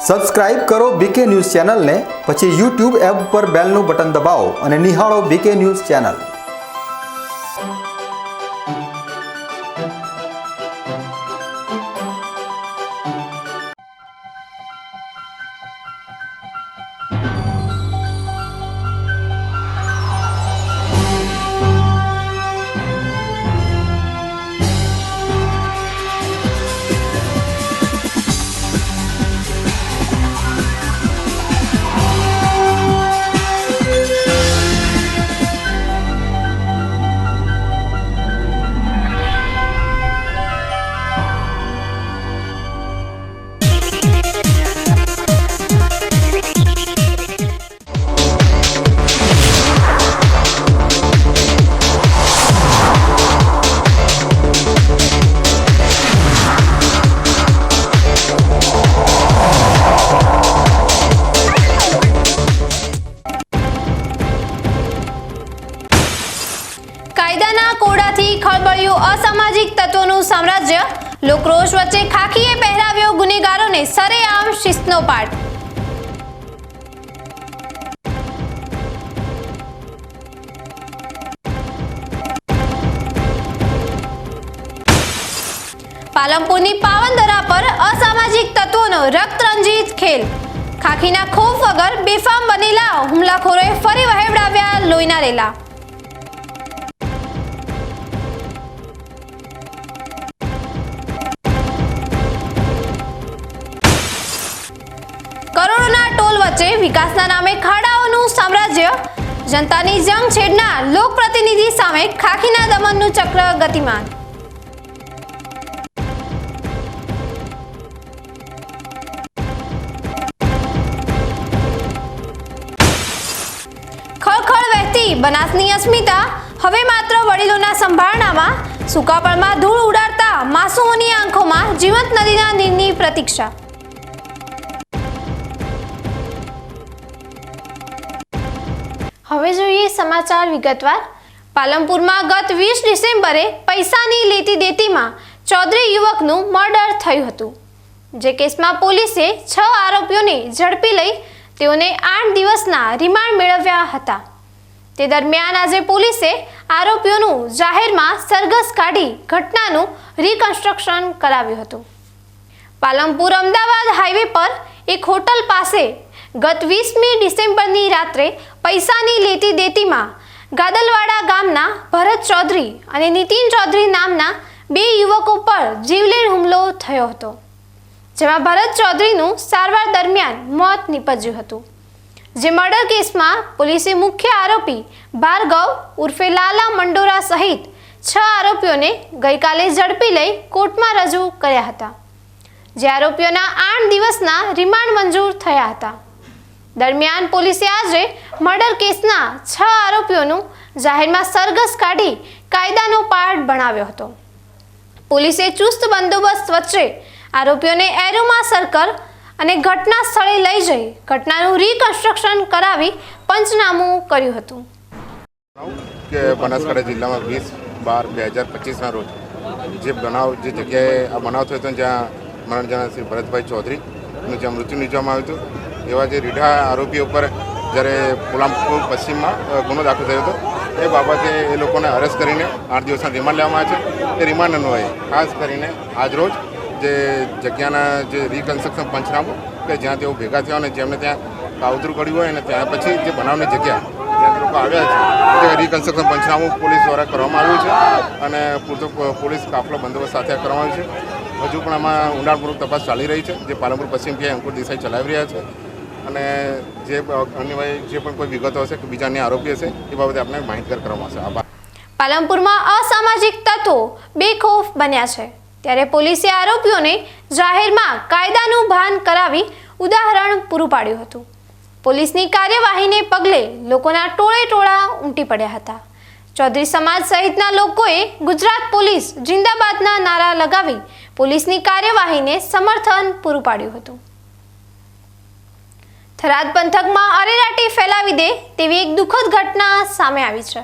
Subscribe કરો બીકે news ચેનલને, પછી YouTube એપ પર બેલનું બટન દબાવો અને નિહાળો બીકે ન્યૂઝ ચેનલ। કાયદાના કોડાથી ખળબળ્યું અસામાજિક તત્વોનું સામ્રાજ્ય। લોકરોષ વચ્ચે ખાખીએ પહેરાવ્યો ગુનેગારોને સરેઆમ શિસ્તનો પાઠ। પાલનપુરની પાવનધરા પર અસામાજિક તત્વોનો રક્તરંજિત ખેલ। ખાખીના ખોફ વગર બેફામ બનેલા હુમલાખોરોએ ફરી વહેવડાવ્યા લોહીના રેલા। કરોડોના ટોલ વચ્ચે વિકાસના નામે ખાડાઓનું સામ્રાજ્ય। જનતાની જંગ છેડનાર લોકપ્રતિનિધિ સામે ખાખીના દમનનું ચક્ર ગતિમાન। ખળખળ વહેતી બનાસની અસ્મિતા હવે માત્ર વડીલોના સંભાળણામાં। સુકાપણમાં ધૂળ ઉડાડતા માસૂમોની આંખોમાં જીવંત નદીના નીરની પ્રતીક્ષા। હવે જોઈએ સમાચાર વિગતવાર। પાલનપુરમાં ગત 20 ડિસેમ્બરે પૈસાની લેતી દેતીમાં ચૌધરી યુવકનું મર્ડર થયું હતું, જે કેસમાં પોલીસે 6 આરોપીઓને ઝડપી લઈ તેઓને 8 દિવસના રિમાન્ડ મેળવ્યા હતા। તે દરમિયાન આજે પોલીસે આરોપીઓનું જાહેરમાં સરઘસ કાઢી ઘટનાનું રિકન્સ્ટ્રક્શન કરાવ્યું હતું। પાલનપુર અમદાવાદ હાઈવે પર એક હોટલ પાસે ગત 20મી ડિસેમ્બરની રાત્રે પૈસાની લેતી દેતીમાં ગાદલવાડા ગામના ભરત ચૌધરી અને નીતિન ચૌધરી નામના 2 યુવકો પર જીવલેણ હુમલો થયો હતો, જેમાં ભરત ચૌધરીનું સારવાર દરમિયાન મોત નીપજ્યું હતું। જે મર્ડર કેસમાં પોલીસે મુખ્ય આરોપી ભાર્ગવ ઉર્ફે લાલા મંડોરા સહિત 6 આરોપીઓને ગઈકાલે ઝડપી લઈ કોર્ટમાં રજૂ કર્યા હતા, જે આરોપીઓના 8 દિવસના રિમાન્ડ મંજૂર થયા હતા। દરમિયાન પોલીસે આજે મર્ડર કેસના 6 આરોપીઓનું જાહેરમાં સરઘસ કાઢી કાયદાનો પાઠ ભણાવ્યો હતો। પોલીસે ચુસ્ત બંદોબસ્ત વચ્ચે આરોપીઓને એરોમા સર્કલ અને ઘટના સ્થળે લઈ જઈ ઘટનાનું રિકન્સ્ટ્રક્શન કરાવી પંચનામું કર્યું હતું। કે બનાસકાંઠા જિલ્લામાં 20/12/2025ના રોજ જે જગ્યાએ આ બનાવ થયો હતો, જ્યાં મરણ જનાર શ્રી ભરતભાઈ ચૌધરીનું જ્યાં મૃત્યુ નીપજવામાં આવ્યું હતું, એવા જે રીઢા આરોપીઓ પર જ્યારે પાલનપુર પશ્ચિમમાં ગુનો દાખલ થયો હતો, એ બાબતે એ લોકોને અરેસ્ટ કરીને 8 દિવસના રિમાન્ડ લેવામાં આવ્યા છે। એ રિમાન્ડ અન્વયે ખાસ કરીને આજરોજ જે જગ્યાના જે રિકન્સ્ટ્રક્શન પંચનામું કે જ્યાં તેઓ ભેગા થયા અને જેમને ત્યાં કાવતરું કર્યું હોય અને ત્યાં પછી જે બનાવની જગ્યા ત્યાં લોકો આવ્યા છે, તે રિકન્સ્ટ્રક્શન પંચનામું પોલીસ દ્વારા કરવામાં આવ્યું છે અને પૂરતો પોલીસ કાફલો બંદોબસ્ત સાથે કરવામાં આવ્યું છે। હજુ પણ આમાં ઊંડાણપૂર્વક તપાસ ચાલી રહી છે, જે પાલનપુર પશ્ચિમ પીઆઈ અંકુર દેસાઈ ચલાવી રહ્યા છે અને જે અન્ય જે પણ કોઈ વિગતો હશે કે બીજા અન્ય આરોપી હશે એ બાબતે આપણે માહિતગાર કરવામાં આવશે। આભાર। પાલનપુરમાં અસામાજિક તત્વો બેખોફ બન્યા છે, ત્યારે પોલીસે આરોપીઓને જાહેરમાં કાયદાનું ભાન કરાવી ઉદાહરણ પૂરું પાડ્યું હતું। પોલીસની કાર્યવાહીને પગલે લોકોના ટોળે ટોળા ઉમટી પડ્યા હતા। ચૌધરી સમાજ સહિતના લોકોએ ગુજરાત પોલીસ જિંદાબાદના નારા લગાવી પોલીસની કાર્યવાહીને સમર્થન પૂરું પાડ્યું હતું। થરાદ પંથકમાં અરેરાટી ફેલાવી દે તેવી એક દુઃખદ ઘટના સામે આવી છે।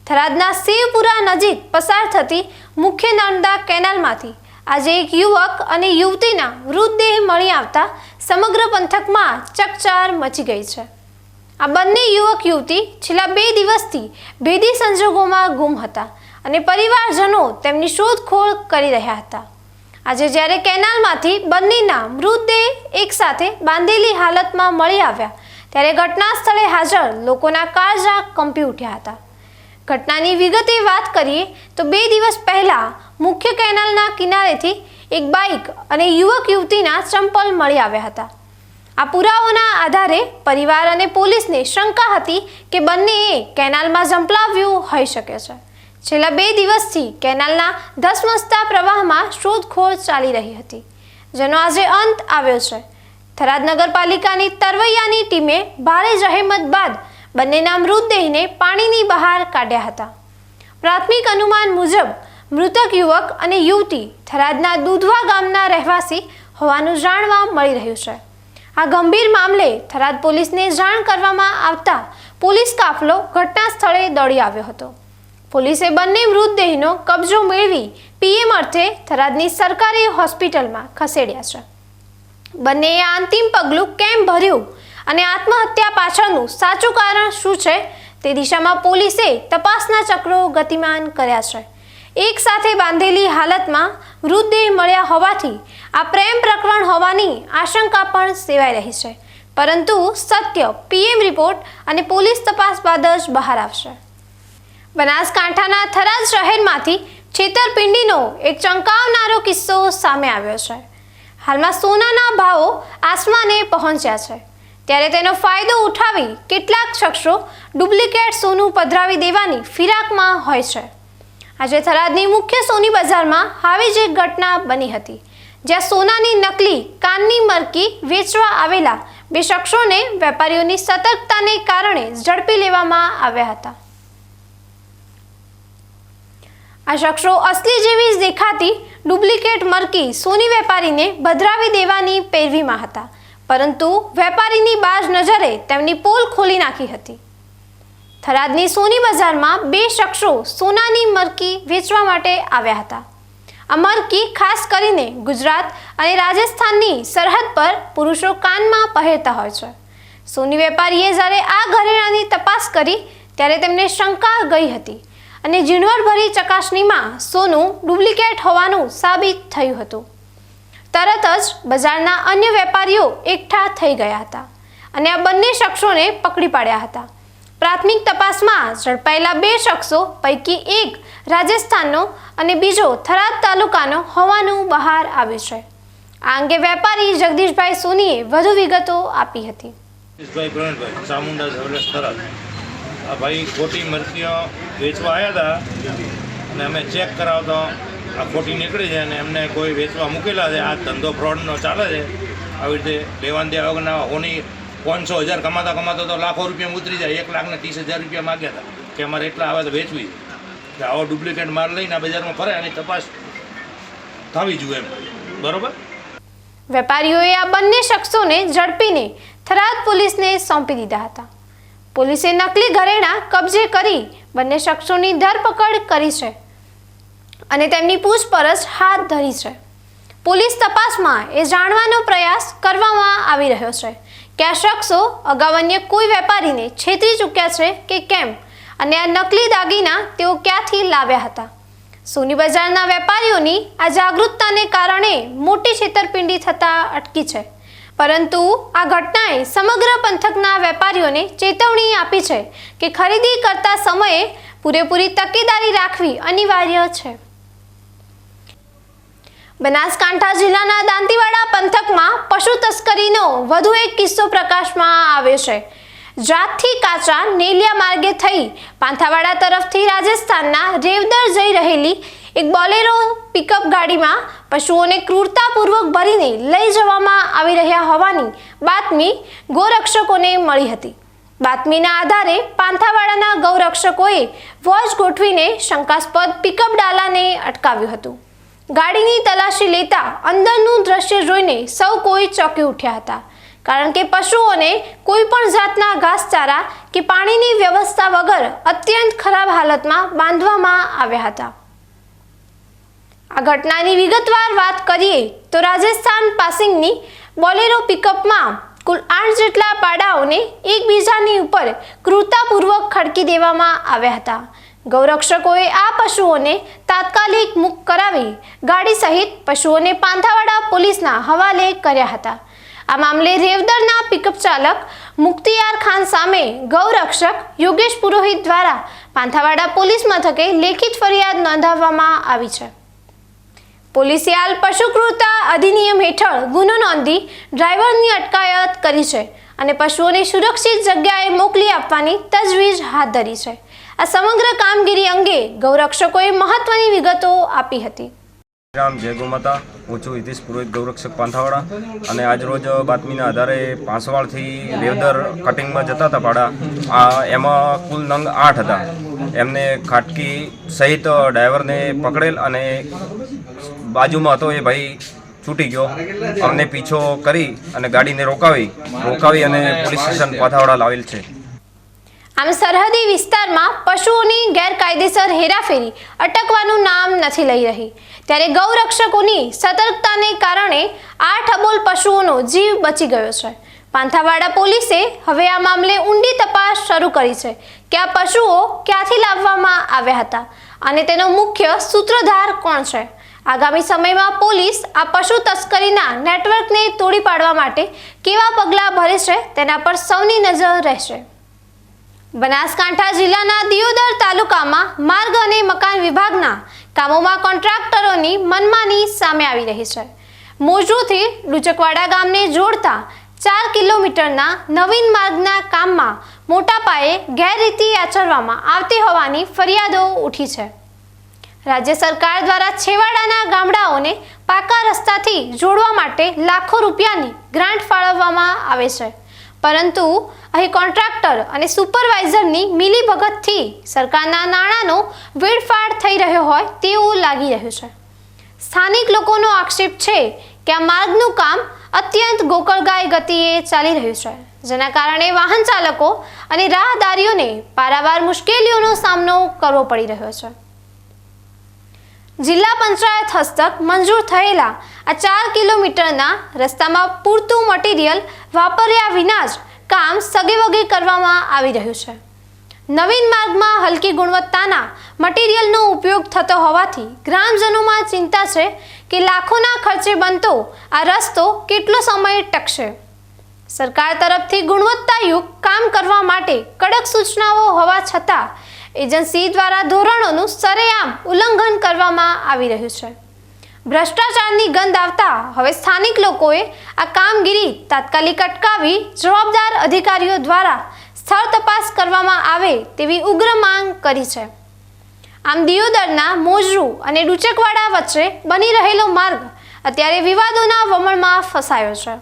થરાદના શિવપુરા નજીક પસાર થતી મુખ્ય નર્મદા કેનાલમાંથી આજે એક યુવક અને યુવતીના મૃતદેહ મળી આવતા સમગ્ર પંથકમાં ચકચાર મચી ગઈ છે. આ બંને યુવક યુવતી છેલ્લા 2 દિવસથી ભેદી સંજોગોમાં ગુમ હતા અને પરિવારજનો તેમની શોધખોળ કરી રહ્યા હતા. આજે જ્યારે કેનાલમાંથી બંનેના મૃતદેહ એકસાથે બાંધેલી હાલતમાં મળી આવ્યા ત્યારે ઘટના સ્થળે હાજર લોકોના કાળજા કંપી ઉઠ્યા હતા. ઘટનાની વિગતે વાત કરીએ તો 2 દિવસ પહેલા મુખ્ય કેનાલના કિનારેથી એક બાઇક અને યુવક યુવતીના ચંપલ મળી આવ્યા હતા. આ પુરાવાના આધારે પરિવાર અને પોલીસને શંકા હતી કે બંનેએ કેનાલમાં ઝંપલાવ્યું હોઈ શકે છે. છેલ્લા 2 દિવસથી કેનાલના ધસમસતા પ્રવાહમાં શોધખોળ ચાલી રહી હતી, જેનો આજે અંત આવ્યો છે. થરાદ નગરપાલિકાની તરવૈયાની ટીમે ભારે જહેમત બાદ બંનેના મૃતદેહને પાણીની બહાર કાઢ્યા હતા. પ્રાથમિક અનુમાન મુજબ મૃતક યુવક અને યુવતી થરાદના દૂધવા ગામના રહેવાસી હોવાનું જાણવા મળી રહ્યું છે. આ ગંભીર મામલે થરાદ પોલીસને જાણ કરવામાં આવતા પોલીસ કાફલો ઘટના સ્થળે દોડી આવ્યો હતો. પોલીસે બંને મૃતદેહનો કબજો મેળવી પીએમ અર્થે થરાદની સરકારી હોસ્પિટલમાં ખસેડ્યા છે. બંનેએ અંતિમ પગલું કેમ ભર્યું અને આત્મહત્યા પાછળનું સાચું કારણ શું છે તે દિશામાં પોલીસે તપાસના ચક્રો ગતિમાન કર્યા છે. એક સાથે બાંધેલી હાલતમાં મૃતદેહ મળ્યા હોવાથી આ પ્રેમ પ્રકરણ હોવાની આશંકા પણ સેવાઈ રહી છે, પરંતુ સત્ય પીએમ રિપોર્ટ અને પોલીસ તપાસ બાદ જ બહાર આવશે. બનાસકાંઠાના થરાદ શહેરમાંથી છેતરપિંડીનો એક ચંકાવનારો કિસ્સો સામે આવ્યો છે. હાલમાં સોનાના ભાવો આસમાને પહોંચ્યા છે, ત્યારે તેનો ફાયદો ઉઠાવી કેટલાક શખ્સો ડુપ્લિકેટ સોનું પધરાવી દેવાની ફિરાકમાં હોય છે. આજે થરાદની મુખ્ય સોની બજારમાં આવી જ એક ઘટના બની હતી, જ્યાં સોનાની નકલી કાનની મરકી વેચવા આવેલા 2 શખ્સોને વેપારીઓની સતર્કતાને કારણે ઝડપી લેવામાં આવ્યા હતા. આ શખ્સો અસલી જેવી જ દેખાતી ડુપ્લિકેટ મરકી સોની વેપારીને પધરાવી દેવાની પેરવીમાં હતા, પરંતુ વેપારીની બાજ નજરે તેમની પોલ ખોલી નાખી હતી. થરાદની સોની બજારમાં 2 શખ્સો સોનાની મરકી વેચવા માટે આવ્યા હતા. આ મરકી ખાસ કરીને ગુજરાત અને રાજસ્થાનની સરહદ પર પુરુષો કાનમાં પહેરતા હોય છે. સોની વેપારીએ જ્યારે આ ઘરેણાની તપાસ કરી ત્યારે તેમને શંકા ગઈ હતી અને ઝીણવટભરી ચકાસણીમાં સોનું ડુપ્લિકેટ હોવાનું સાબિત થયું હતું. તરત જ બજારના અન્ય વેપારીઓ એકઠા થઈ ગયા હતા અને આ બંને શખ્સોને પકડી પાડ્યા હતા. પ્રાથમિક તપાસમાં ઝડપાયેલા 2 શખ્સો પૈકી એક રાજસ્થાનનો અને બીજો થરાદ તાલુકાનો હોવાનું બહાર આવ્યું છે. આ અંગે વેપારી જગદીશભાઈ સોનીએ વધુ વિગતો આપી હતી. પ્રવીણભાઈ ચામુંડા જવેલર્સ થરાદ. આ ભાઈ ખોટી મરકીઓ વેચવા આવ્યા હતા અને અમે ચેક કરાવતા આ ખોટી નીકળી છે અને એમને કોઈ વેચવા મૂકેલા છે. આ ધંધો ફ્રોડનો ચાલે છે. આવી રીતે લેવાન દેવા વગરના હોની 500,000 કમાતા તો લાખો રૂપિયા ઉતરી જાય. 1,30,000 રૂપિયા માગ્યા હતા કે અમારે એટલા આવે તો વેચવી. કે આવો ડુપ્લિકેટ માલ લઈને આ બજારમાં ફરે અને તપાસ થવી જોઈએ એમ. બરોબર. વેપારીઓએ આ બંને શખ્સોને ઝડપીને થરાદ પોલીસને સોંપી દીધા હતા. પોલીસે નકલી ઘરેણા કબજે કરી બંને શખ્સોની ધરપકડ કરી છે અને તેમની પૂછપરછ હાથ ધરી છે. પોલીસ તપાસમાં એ જાણવાનો પ્રયાસ કરવામાં આવી રહ્યો છે કે આ શખ્સો અગાઉ અન્ય કોઈ વેપારીને છેતરી ચૂક્યા છે કે કેમ અને આ નકલી દાગીના તેઓ ક્યાંથી લાવ્યા હતા. સોની બજારના વેપારીઓની આ જાગૃતતાને કારણે મોટી છેતરપિંડી થતા અટકી છે, પરંતુ આ ઘટનાએ સમગ્ર પંથકના વેપારીઓને ચેતવણી આપી છે કે ખરીદી કરતા સમયે પૂરેપૂરી તકેદારી રાખવી અનિવાર્ય છે. બનાસકાંઠા જિલ્લાના દાંતીવાડા પંથકમાં પશુ તસ્કરીનો વધુ એક કિસ્સો પ્રકાશમાં આવ્યો છે. જાતથી કાચા નેલિયા માર્ગે થઈ પાંથાવાડા તરફથી રાજસ્થાનના રેવદર જઈ રહેલી એક બોલેરો પિકઅપ ગાડીમાં પશુઓને ક્રૂરતાપૂર્વક ભરીને લઈ જવામાં આવી રહ્યા હોવાની બાતમી ગૌરક્ષકોને મળી હતી. બાતમીના આધારે પાંથાવાડાના ગૌરક્ષકોએ વોચ ગોઠવીને શંકાસ્પદ પિકઅપ ડાલાને અટકાવ્યું હતું. ગાડીની તલાશી લેતા અંદરનું દ્રશ્ય જોઈને સૌ કોઈ ચોંકી ઉઠ્યા હતા, કારણ કે પશુઓને કોઈ પણ જાતના ઘાસચારા કે પાણીની વ્યવસ્થા વગર અત્યંત ખરાબ હાલતમાં બાંધવામાં આવ્યા હતા. આ ઘટનાની વિગતવાર વાત કરીએ તો રાજસ્થાન પાસિંગની બોલેરો પિકઅપમાં કુલ 8 જેટલા પાડાઓને એકબીજાની ઉપર ક્રૂરતાપૂર્વક ખડકી દેવામાં આવ્યા હતા. ગૌરક્ષકોએ આ પશુઓને તાત્કાલિક મુક્ત કરાવી ગાડી સહિત પશુઓને પાંથાવાડા પોલીસના હવાલે કર્યા હતા. આ મામલે રેવદરના પિકઅપ ચાલક મુખ્તિયાર ખાન સામે ગૌરક્ષક યોગેશ પુરોહિત દ્વારા પાંથાવાડા પોલીસ મથકે લેખિત ફરિયાદ નોંધાવવામાં આવી છે. પોલીસે હાલ પશુ ક્રૂરતા અધિનિયમ હેઠળ ગુનો નોંધી ડ્રાઈવરની અટકાયત કરી છે અને પશુઓને સુરક્ષિત જગ્યાએ મોકલી આપવાની તજવીજ હાથ ધરી છે. આ સમગ્ર કામગીરી અંગે ગૌરક્ષકોએ મહત્વની વિગતો આપી હતી. રામ જય ગૌમાતા. હું છું હિતેશ પુરોહિત, ગૌરક્ષક પાંથાવાડા. અને આજરોજ બાતમીના આધારે પાંસવાડથી રેવદર કટિંગમાં જતા હતા પાડા. એમાં કુલ નંગ 8 હતા. એમને ખાટકી સહિત ડ્રાઈવરને પકડેલ અને બાજુમાં હતો એ ભાઈ છૂટી ગયો. અમને પીછો કરી અને ગાડીને રોકાવી અને પોલીસ સ્ટેશન પાંથાવાડા લાવેલ છે. આમ સરહદી વિસ્તારમાં પશુઓની ગેરકાયદેસર હેરાફેરી અટકવાનું નામ નથી લઈ રહી. ત્યારે ગૌરક્ષકોની સતર્કતાને કારણે 8 અબોલ પશુઓનો જીવ બચી ગયો છે. પાંથાવાડા પોલીસે હવે આ મામલે ઊંડી તપાસ શરૂ કરી છે કે આ પશુઓ ક્યાંથી લાવવામાં આવ્યા હતા અને તેનો મુખ્ય સૂત્રધાર કોણ છે. આગામી સમયમાં પોલીસ આ પશુ તસ્કરીના નેટવર્કને તોડી પાડવા માટે કેવા પગલાં ભરે છે તેના પર સૌની નજર રહેશે. બનાસકાંઠા જિલ્લાના દિયોદર તાલુકામાં માર્ગ અને મકાન વિભાગના કામોમાં કોન્ટ્રાક્ટરોની મનમાની સામે આવી રહી છે. મોજરૂથી લુચકવાડા ગામને જોડતા 4 કિલોમીટરના નવીન માર્ગના કામમાં મોટા પાયે ગેરરીતિ આચરવામાં આવતી હોવાની ફરિયાદો ઉઠી છે. રાજ્ય સરકાર દ્વારા છેવાડાના ગામડાઓને પાકા રસ્તાથી જોડવા માટે લાખો રૂપિયાની ગ્રાન્ટ ફાળવવામાં આવે છે, પરંતુ અહીં કોન્ટ્રાક્ટર અને સુપરવાઇઝરની મિલીભગતથી સરકારના નાણાંનો વેડફાટ થઈ રહ્યો હોય તેવું લાગી રહ્યું છે. સ્થાનિક લોકોનો આક્ષેપ છે કે આ માર્ગનું કામ અત્યંત ગોકળગાય ગતિએ ચાલી રહ્યું છે, જેના કારણે વાહન ચાલકો અને રાહદારીઓને પારાવાર મુશ્કેલીઓનો સામનો કરવો પડી રહ્યો છે. જિલ્લા પંચાયત હસ્તક મંજૂર થયેલા આ 4 કિલોમીટરના રસ્તામાં પૂરતું મટીરિયલ વાપર્યા વિના જ કામ સગેવગે કરવામાં આવી રહ્યું છે. નવીન માર્ગમાં હલકી ગુણવત્તાના મટીરિયલનો ઉપયોગ થતો હોવાથી ગ્રામજનોમાં ચિંતા છે કે લાખોના ખર્ચે બનતો આ રસ્તો કેટલો સમય ટકશે. સરકાર તરફથી ગુણવત્તાયુક્ત કામ કરવા માટે કડક સૂચનાઓ હોવા છતાં એજન્સી દ્વારા ધોરણોનું સરેઆમ ઉલ્લંઘન કરવામાં આવી રહ્યું છે. ભ્રષ્ટાચારની ગંધ આવતા હવે સ્થાનિક લોકોએ આ કામગીરી તાત્કાલિક અટકાવી જવાબદાર અધિકારીઓ દ્વારા સ્થળ તપાસ કરવામાં આવે તેવી ઉગ્ર માંગ કરી છે. આમ દિયોદરના મોજરૂ અને ડુચકવાડા વચ્ચે બની રહેલો માર્ગ અત્યારે વિવાદોના વમળમાં ફસાયો છે.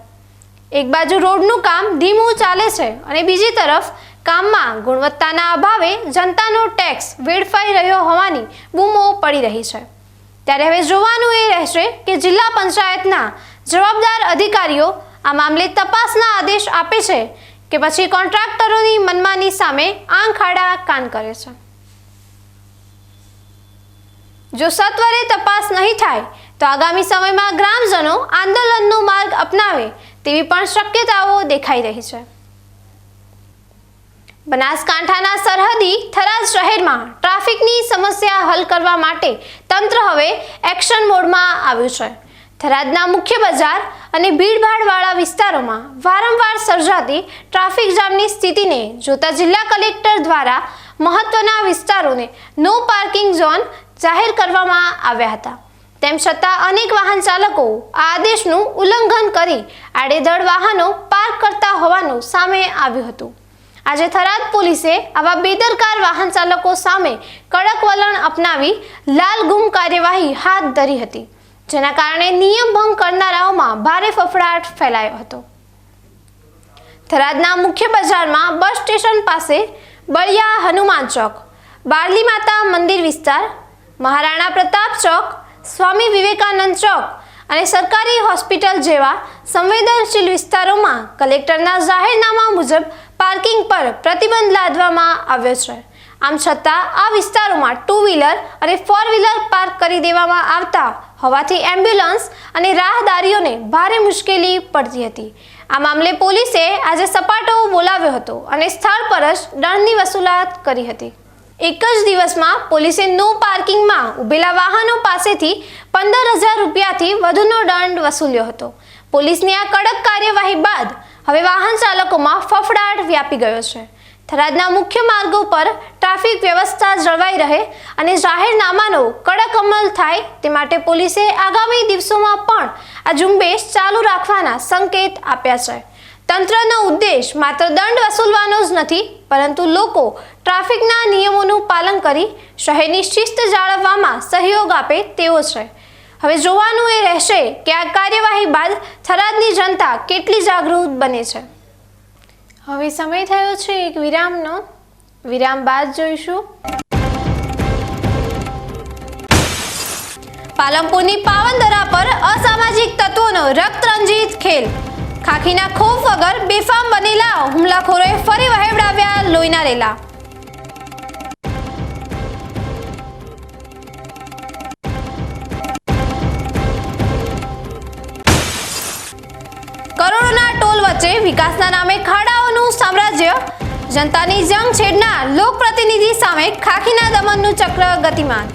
એક બાજુ રોડનું કામ ધીમું ચાલે છે અને બીજી તરફ કામમાં ગુણવત્તાના અભાવે જનતાનો ટેક્સ વેડફાઈ રહ્યો હોવાની બૂમો પડી રહી છે. ત્યારે હવે જોવાનું એ રહેશે કે જિલ્લા પંચાયતના જવાબદાર અધિકારીઓ આ મામલે તપાસના આદેશ આપે છે કે પછી કોન્ટ્રાક્ટરોની મનમાની સામે આંખ આડા કાન કરે છે. જો સત્વરે તપાસ નહીં થાય તો આગામી સમયમાં ગ્રામજનો આંદોલનનો માર્ગ અપનાવે તેવી પણ શક્યતાઓ દેખાઈ રહી છે. બનાસકાંઠાના સરહદી થરાદ શહેરમાં ટ્રાફિકની સમસ્યા હલ કરવા માટે તંત્ર હવે એક્શન મોડમાં આવ્યું છે. થરાદના મુખ્ય બજાર અને ભીડભાડવાળા વિસ્તારોમાં વારંવાર સર્જાતી ટ્રાફિક જામની સ્થિતિને જોતા જિલ્લા કલેક્ટર દ્વારા મહત્વના વિસ્તારોને નો પાર્કિંગ ઝોન જાહેર કરવામાં આવ્યા હતા. તેમ છતાં અનેક વાહન ચાલકો આ આદેશનું ઉલ્લંઘન કરી આડેધડ વાહનો પાર્ક કરતા હોવાનું સામે આવ્યું હતું. આજે થરાદ પોલીસે આવા બેદરકાર વાહન ચાલકો સામે કડક વલણ અપનાવી લાલ ગુમ કાર્યવાહી હાથ ધરી હતી, જેના કારણે નિયમ ભંગ કરનારાઓમાં ભારે ફફડાટ ફેલાયો હતો. થરાદના મુખ્ય બજારમાં બસ સ્ટેશન પાસે બળિયા હનુમાન ચોક, બારલી માતા મંદિર વિસ્તાર, મહારાણા પ્રતાપ ચોક, સ્વામી વિવેકાનંદ ચોક અને સરકારી હોસ્પિટલ જેવા સંવેદનશીલ વિસ્તારોમાં કલેક્ટરના જાહેરનામા મુજબ પાર્કિંગ પર પ્રતિબંધ લાદવામાં આવ્યો છે. આમ છતાં આ વિસ્તારોમાં 2 વ્હીલર અને 4 વ્હીલર પાર્ક કરી દેવામાં આવતા હોવાથી એમ્બ્યુલન્સ અને રાહદારીઓને ભારે મુશ્કેલી પડતી હતી. આ મામલે પોલીસે આજે સપાટો બોલાવ્યો હતો અને સ્થળ પર જ દંડની વસૂલાત કરી હતી. એક જ દિવસમાં પોલીસે નો પાર્કિંગમાં ઉભેલા વાહનો પાસેથી 15,000 રૂપિયાથી વધુનો દંડ વસૂલ્યો હતો. પોલીસની આ કડક કાર્યવાહી બાદ હવે વાહન ચાલકોમાં ફફડાટ વ્યાપી ગયો છે. થરાદના મુખ્ય માર્ગો પર ટ્રાફિક વ્યવસ્થા જળવાઈ રહે અને જાહેરનામાનો કડક અમલ થાય તે માટે પોલીસે આગામી દિવસોમાં પણ આ ઝુંબેશ ચાલુ રાખવાના સંકેત આપ્યા છે. તંત્રનો ઉદ્દેશ માત્ર દંડ વસૂલવાનો જ નથી, પરંતુ લોકો ટ્રાફિકના નિયમોનું પાલન કરી શહેરની શિસ્ત જાળવવામાં સહયોગ આપે તેવો છે. હવે જોવાનું એ રહેશે કે આ કાર્યવાહી બાદ થરાદની જનતા કેટલી જાગૃત બને છે. હવે સમય થયો છે એક વિરામનો. વિરામ બાદ જોઈશું પાલનપુરની પાવનદરા પર અસામાજિક તત્વોનો રક્તરંજિત ખેલ. ખાખીના ખોફ વગર બેફામ બનેલા હુમલાખોરોએ ફરી વહેવડાવ્યા લોહીના રેલા. કરોડોના ટોલ વચ્ચે વિકાસના નામે ખાડાઓનું સામ્રાજ્ય. જનતાની જંગ છેડનાર લોકપ્રતિનિધિ સામે ખાખીના દમનનું ચક્ર ગતિમાન.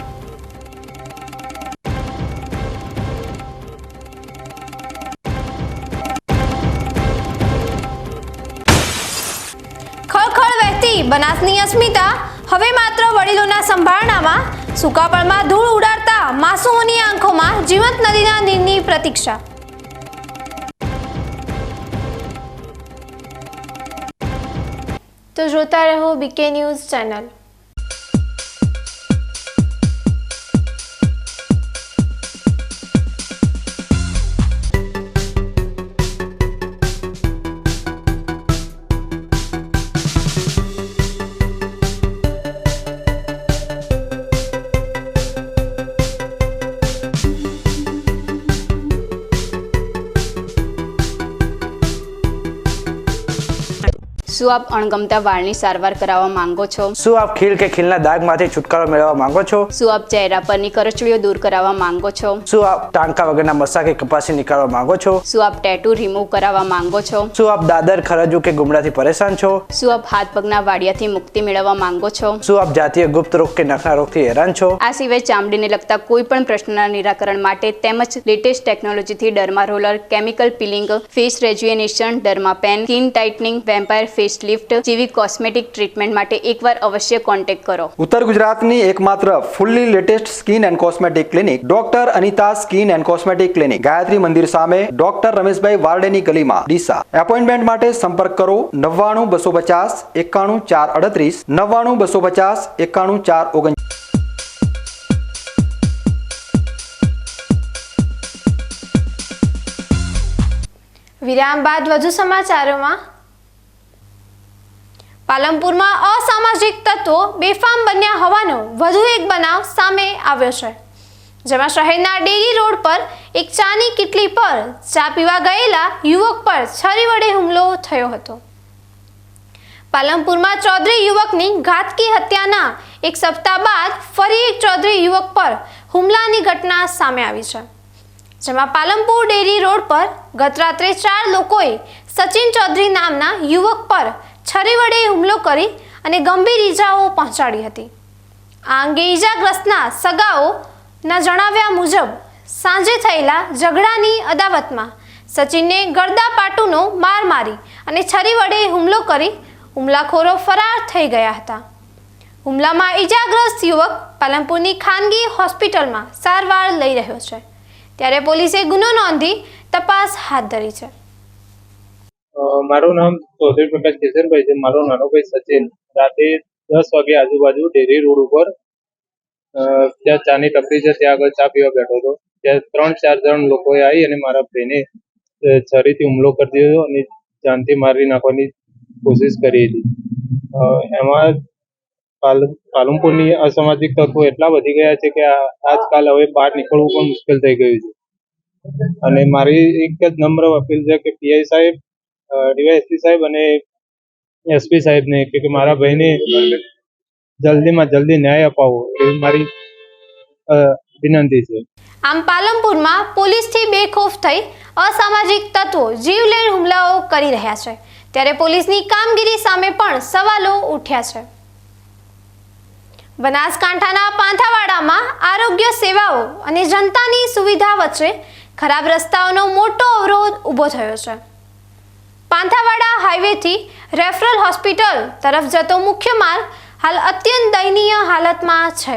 ખળખળ વહેતી બનાસની અસ્મિતા હવે માત્ર વડીલોના સંભાળણામાં. સુકાપળમાં ધૂળ ઉડાડતા માસૂમોની આંખોમાં જીવંત નદીના નીરની પ્રતીક્ષા. તો જોતા રહો બીકે ન્યૂઝ ચેનલ. શું આપ અણગમતા વાળની સારવાર કરાવવા માંગો છો? શું આપ ખીલ કે ખીલના દાગમાંથી છુટકારો મેળવવા માંગો છો? શું આપ ચહેરા પરની કરચલીઓ દૂર કરાવવા માંગો છો? શું આપ ટાંકા વગરના મસા કે કપાસી નીકાળવા માંગો છો? શું આપ ટેટુ રિમૂવ કરાવવા માંગો છો? શું આપ દાદર ખરજુ કે ગુમડાથી પરેશાન છો? શું આપ હાથ પગના વાડિયાથી મુક્તિ મેળવવા માંગો છો? શું આપ જાતીય ગુપ્ત રોગ કે નખના રોગથી હેરાન છો? આ સિવાય ચામડીને લગતા કોઈ પણ પ્રશ્નના નિરાકરણ માટે તેમજ લેટેસ્ટ ટેકનોલોજીથી derma roller, chemical peeling, face rejuvenation, derma pen, skin tightening, vampire face lift જેવી કોસ્મેટિક ટ્રીટમેન્ટ માટે એકવાર અવશ્ય કોન્ટેક્ટ કરો. ઉત્તર ગુજરાતની એકમાત્ર fully latest skin and cosmetic clinic doctor Anita skin and cosmetic clinic, Gayatri Mandir સામે, ડોક્ટર રમેશભાઈ વારડેની ગલીમાં, ડીસા. એપોઇન્ટમેન્ટ માટે સંપર્ક કરો 99 250 91 438 99 250 91 439. વિરામ બાદ વધુ સમાચારોમાં. પાલનપુરમાં અસામાજિક તત્વો બેફામ બન્યા હોવાનો વધુ એક બનાવ સામે આવ્યો છે, જેમાં શહેરના ડેરી રોડ પર એક ચાની કીટલી પર ચા પીવા ગયેલા યુવક પર છરી વડે હુમલો થયો હતો. પાલનપુરમાં ચૌધરી યુવકની ઘાતકી હત્યાના એક સપ્તાહ બાદ ફરી એક ચૌધરી યુવક પર હુમલાની ઘટના સામે આવી છે, જેમાં પાલનપુર ડેરી રોડ પર ગત રાત્રે 4 લોકોએ સચિન ચૌધરી નામના યુવક પર છરી વડે હુમલો કરી અને ગંભીર ઈજાઓ પહોંચાડી હતી. આ અંગે ઈજાગ્રસ્તના સગાઓના જણાવ્યા મુજબ સાંજે થયેલા ઝઘડાની અદાવતમાં સચિનને ગરદાપાટુનો માર મારી અને છરી વડે હુમલો કરી હુમલાખોરો ફરાર થઈ ગયા હતા. હુમલામાં ઈજાગ્રસ્ત યુવક પાલનપુરની ખાનગી હોસ્પિટલમાં સારવાર લઈ રહ્યો છે, ત્યારે પોલીસે ગુનો નોંધી તપાસ હાથ ધરી છે. મારું નામ ચૌધરી પ્રકાશ કેસરભાઈ છે. મારો નાનો ભાઈ સચિન રાતે 10 વાગે આજુબાજુ ડેરી રોડ ઉપર ત્યાં ચાની ટપરી છે, ત્યાં આગળ ચા પીવા બેઠો હતો. ત્યાં 3-4 જણ લોકોએ આવી અને મારા ભાઈને છરીથી હુમલો કરી દીધો અને જાનથી મારી નાખવાની કોશિશ કરી હતી. એમાં પાલનપુરની અસામાજિક તત્વો એટલા વધી ગયા છે કે આજકાલ હવે બહાર નીકળવું પણ મુશ્કેલ થઈ ગયું છે. અને મારી એક જ નમ્ર અપીલ છે કે પીઆઈ સાહેબ, ડીવાયએસપી સાહેબ અને એસપી સાહેબને કે મારા ભાઈને જલ્દીમાં જલ્દી ન્યાય અપાવો એવી મારી વિનંતી છે. આમ પાલનપુરમાં પોલીસથી બેખોફ થઈ અસામાજિક તત્વો જીવલેણ હુમલાઓ કરી રહ્યા છે, ત્યારે પોલીસની કામગીરી સામે પણ સવાલો ઉઠ્યા છે. બનાસકાંઠાના પાંથાવાડામાં આરોગ્ય સેવાઓ અને જનતાની સુવિધા વચ્ચે ખરાબ રસ્તાઓનો મોટો અવરોધ ઊભો થયો છે. પાંથાવાડા હાઈવેથી રેફરલ હોસ્પિટલ તરફ જતો મુખ્ય માર્ગ હાલ અત્યંત દયનીય હાલતમાં છે.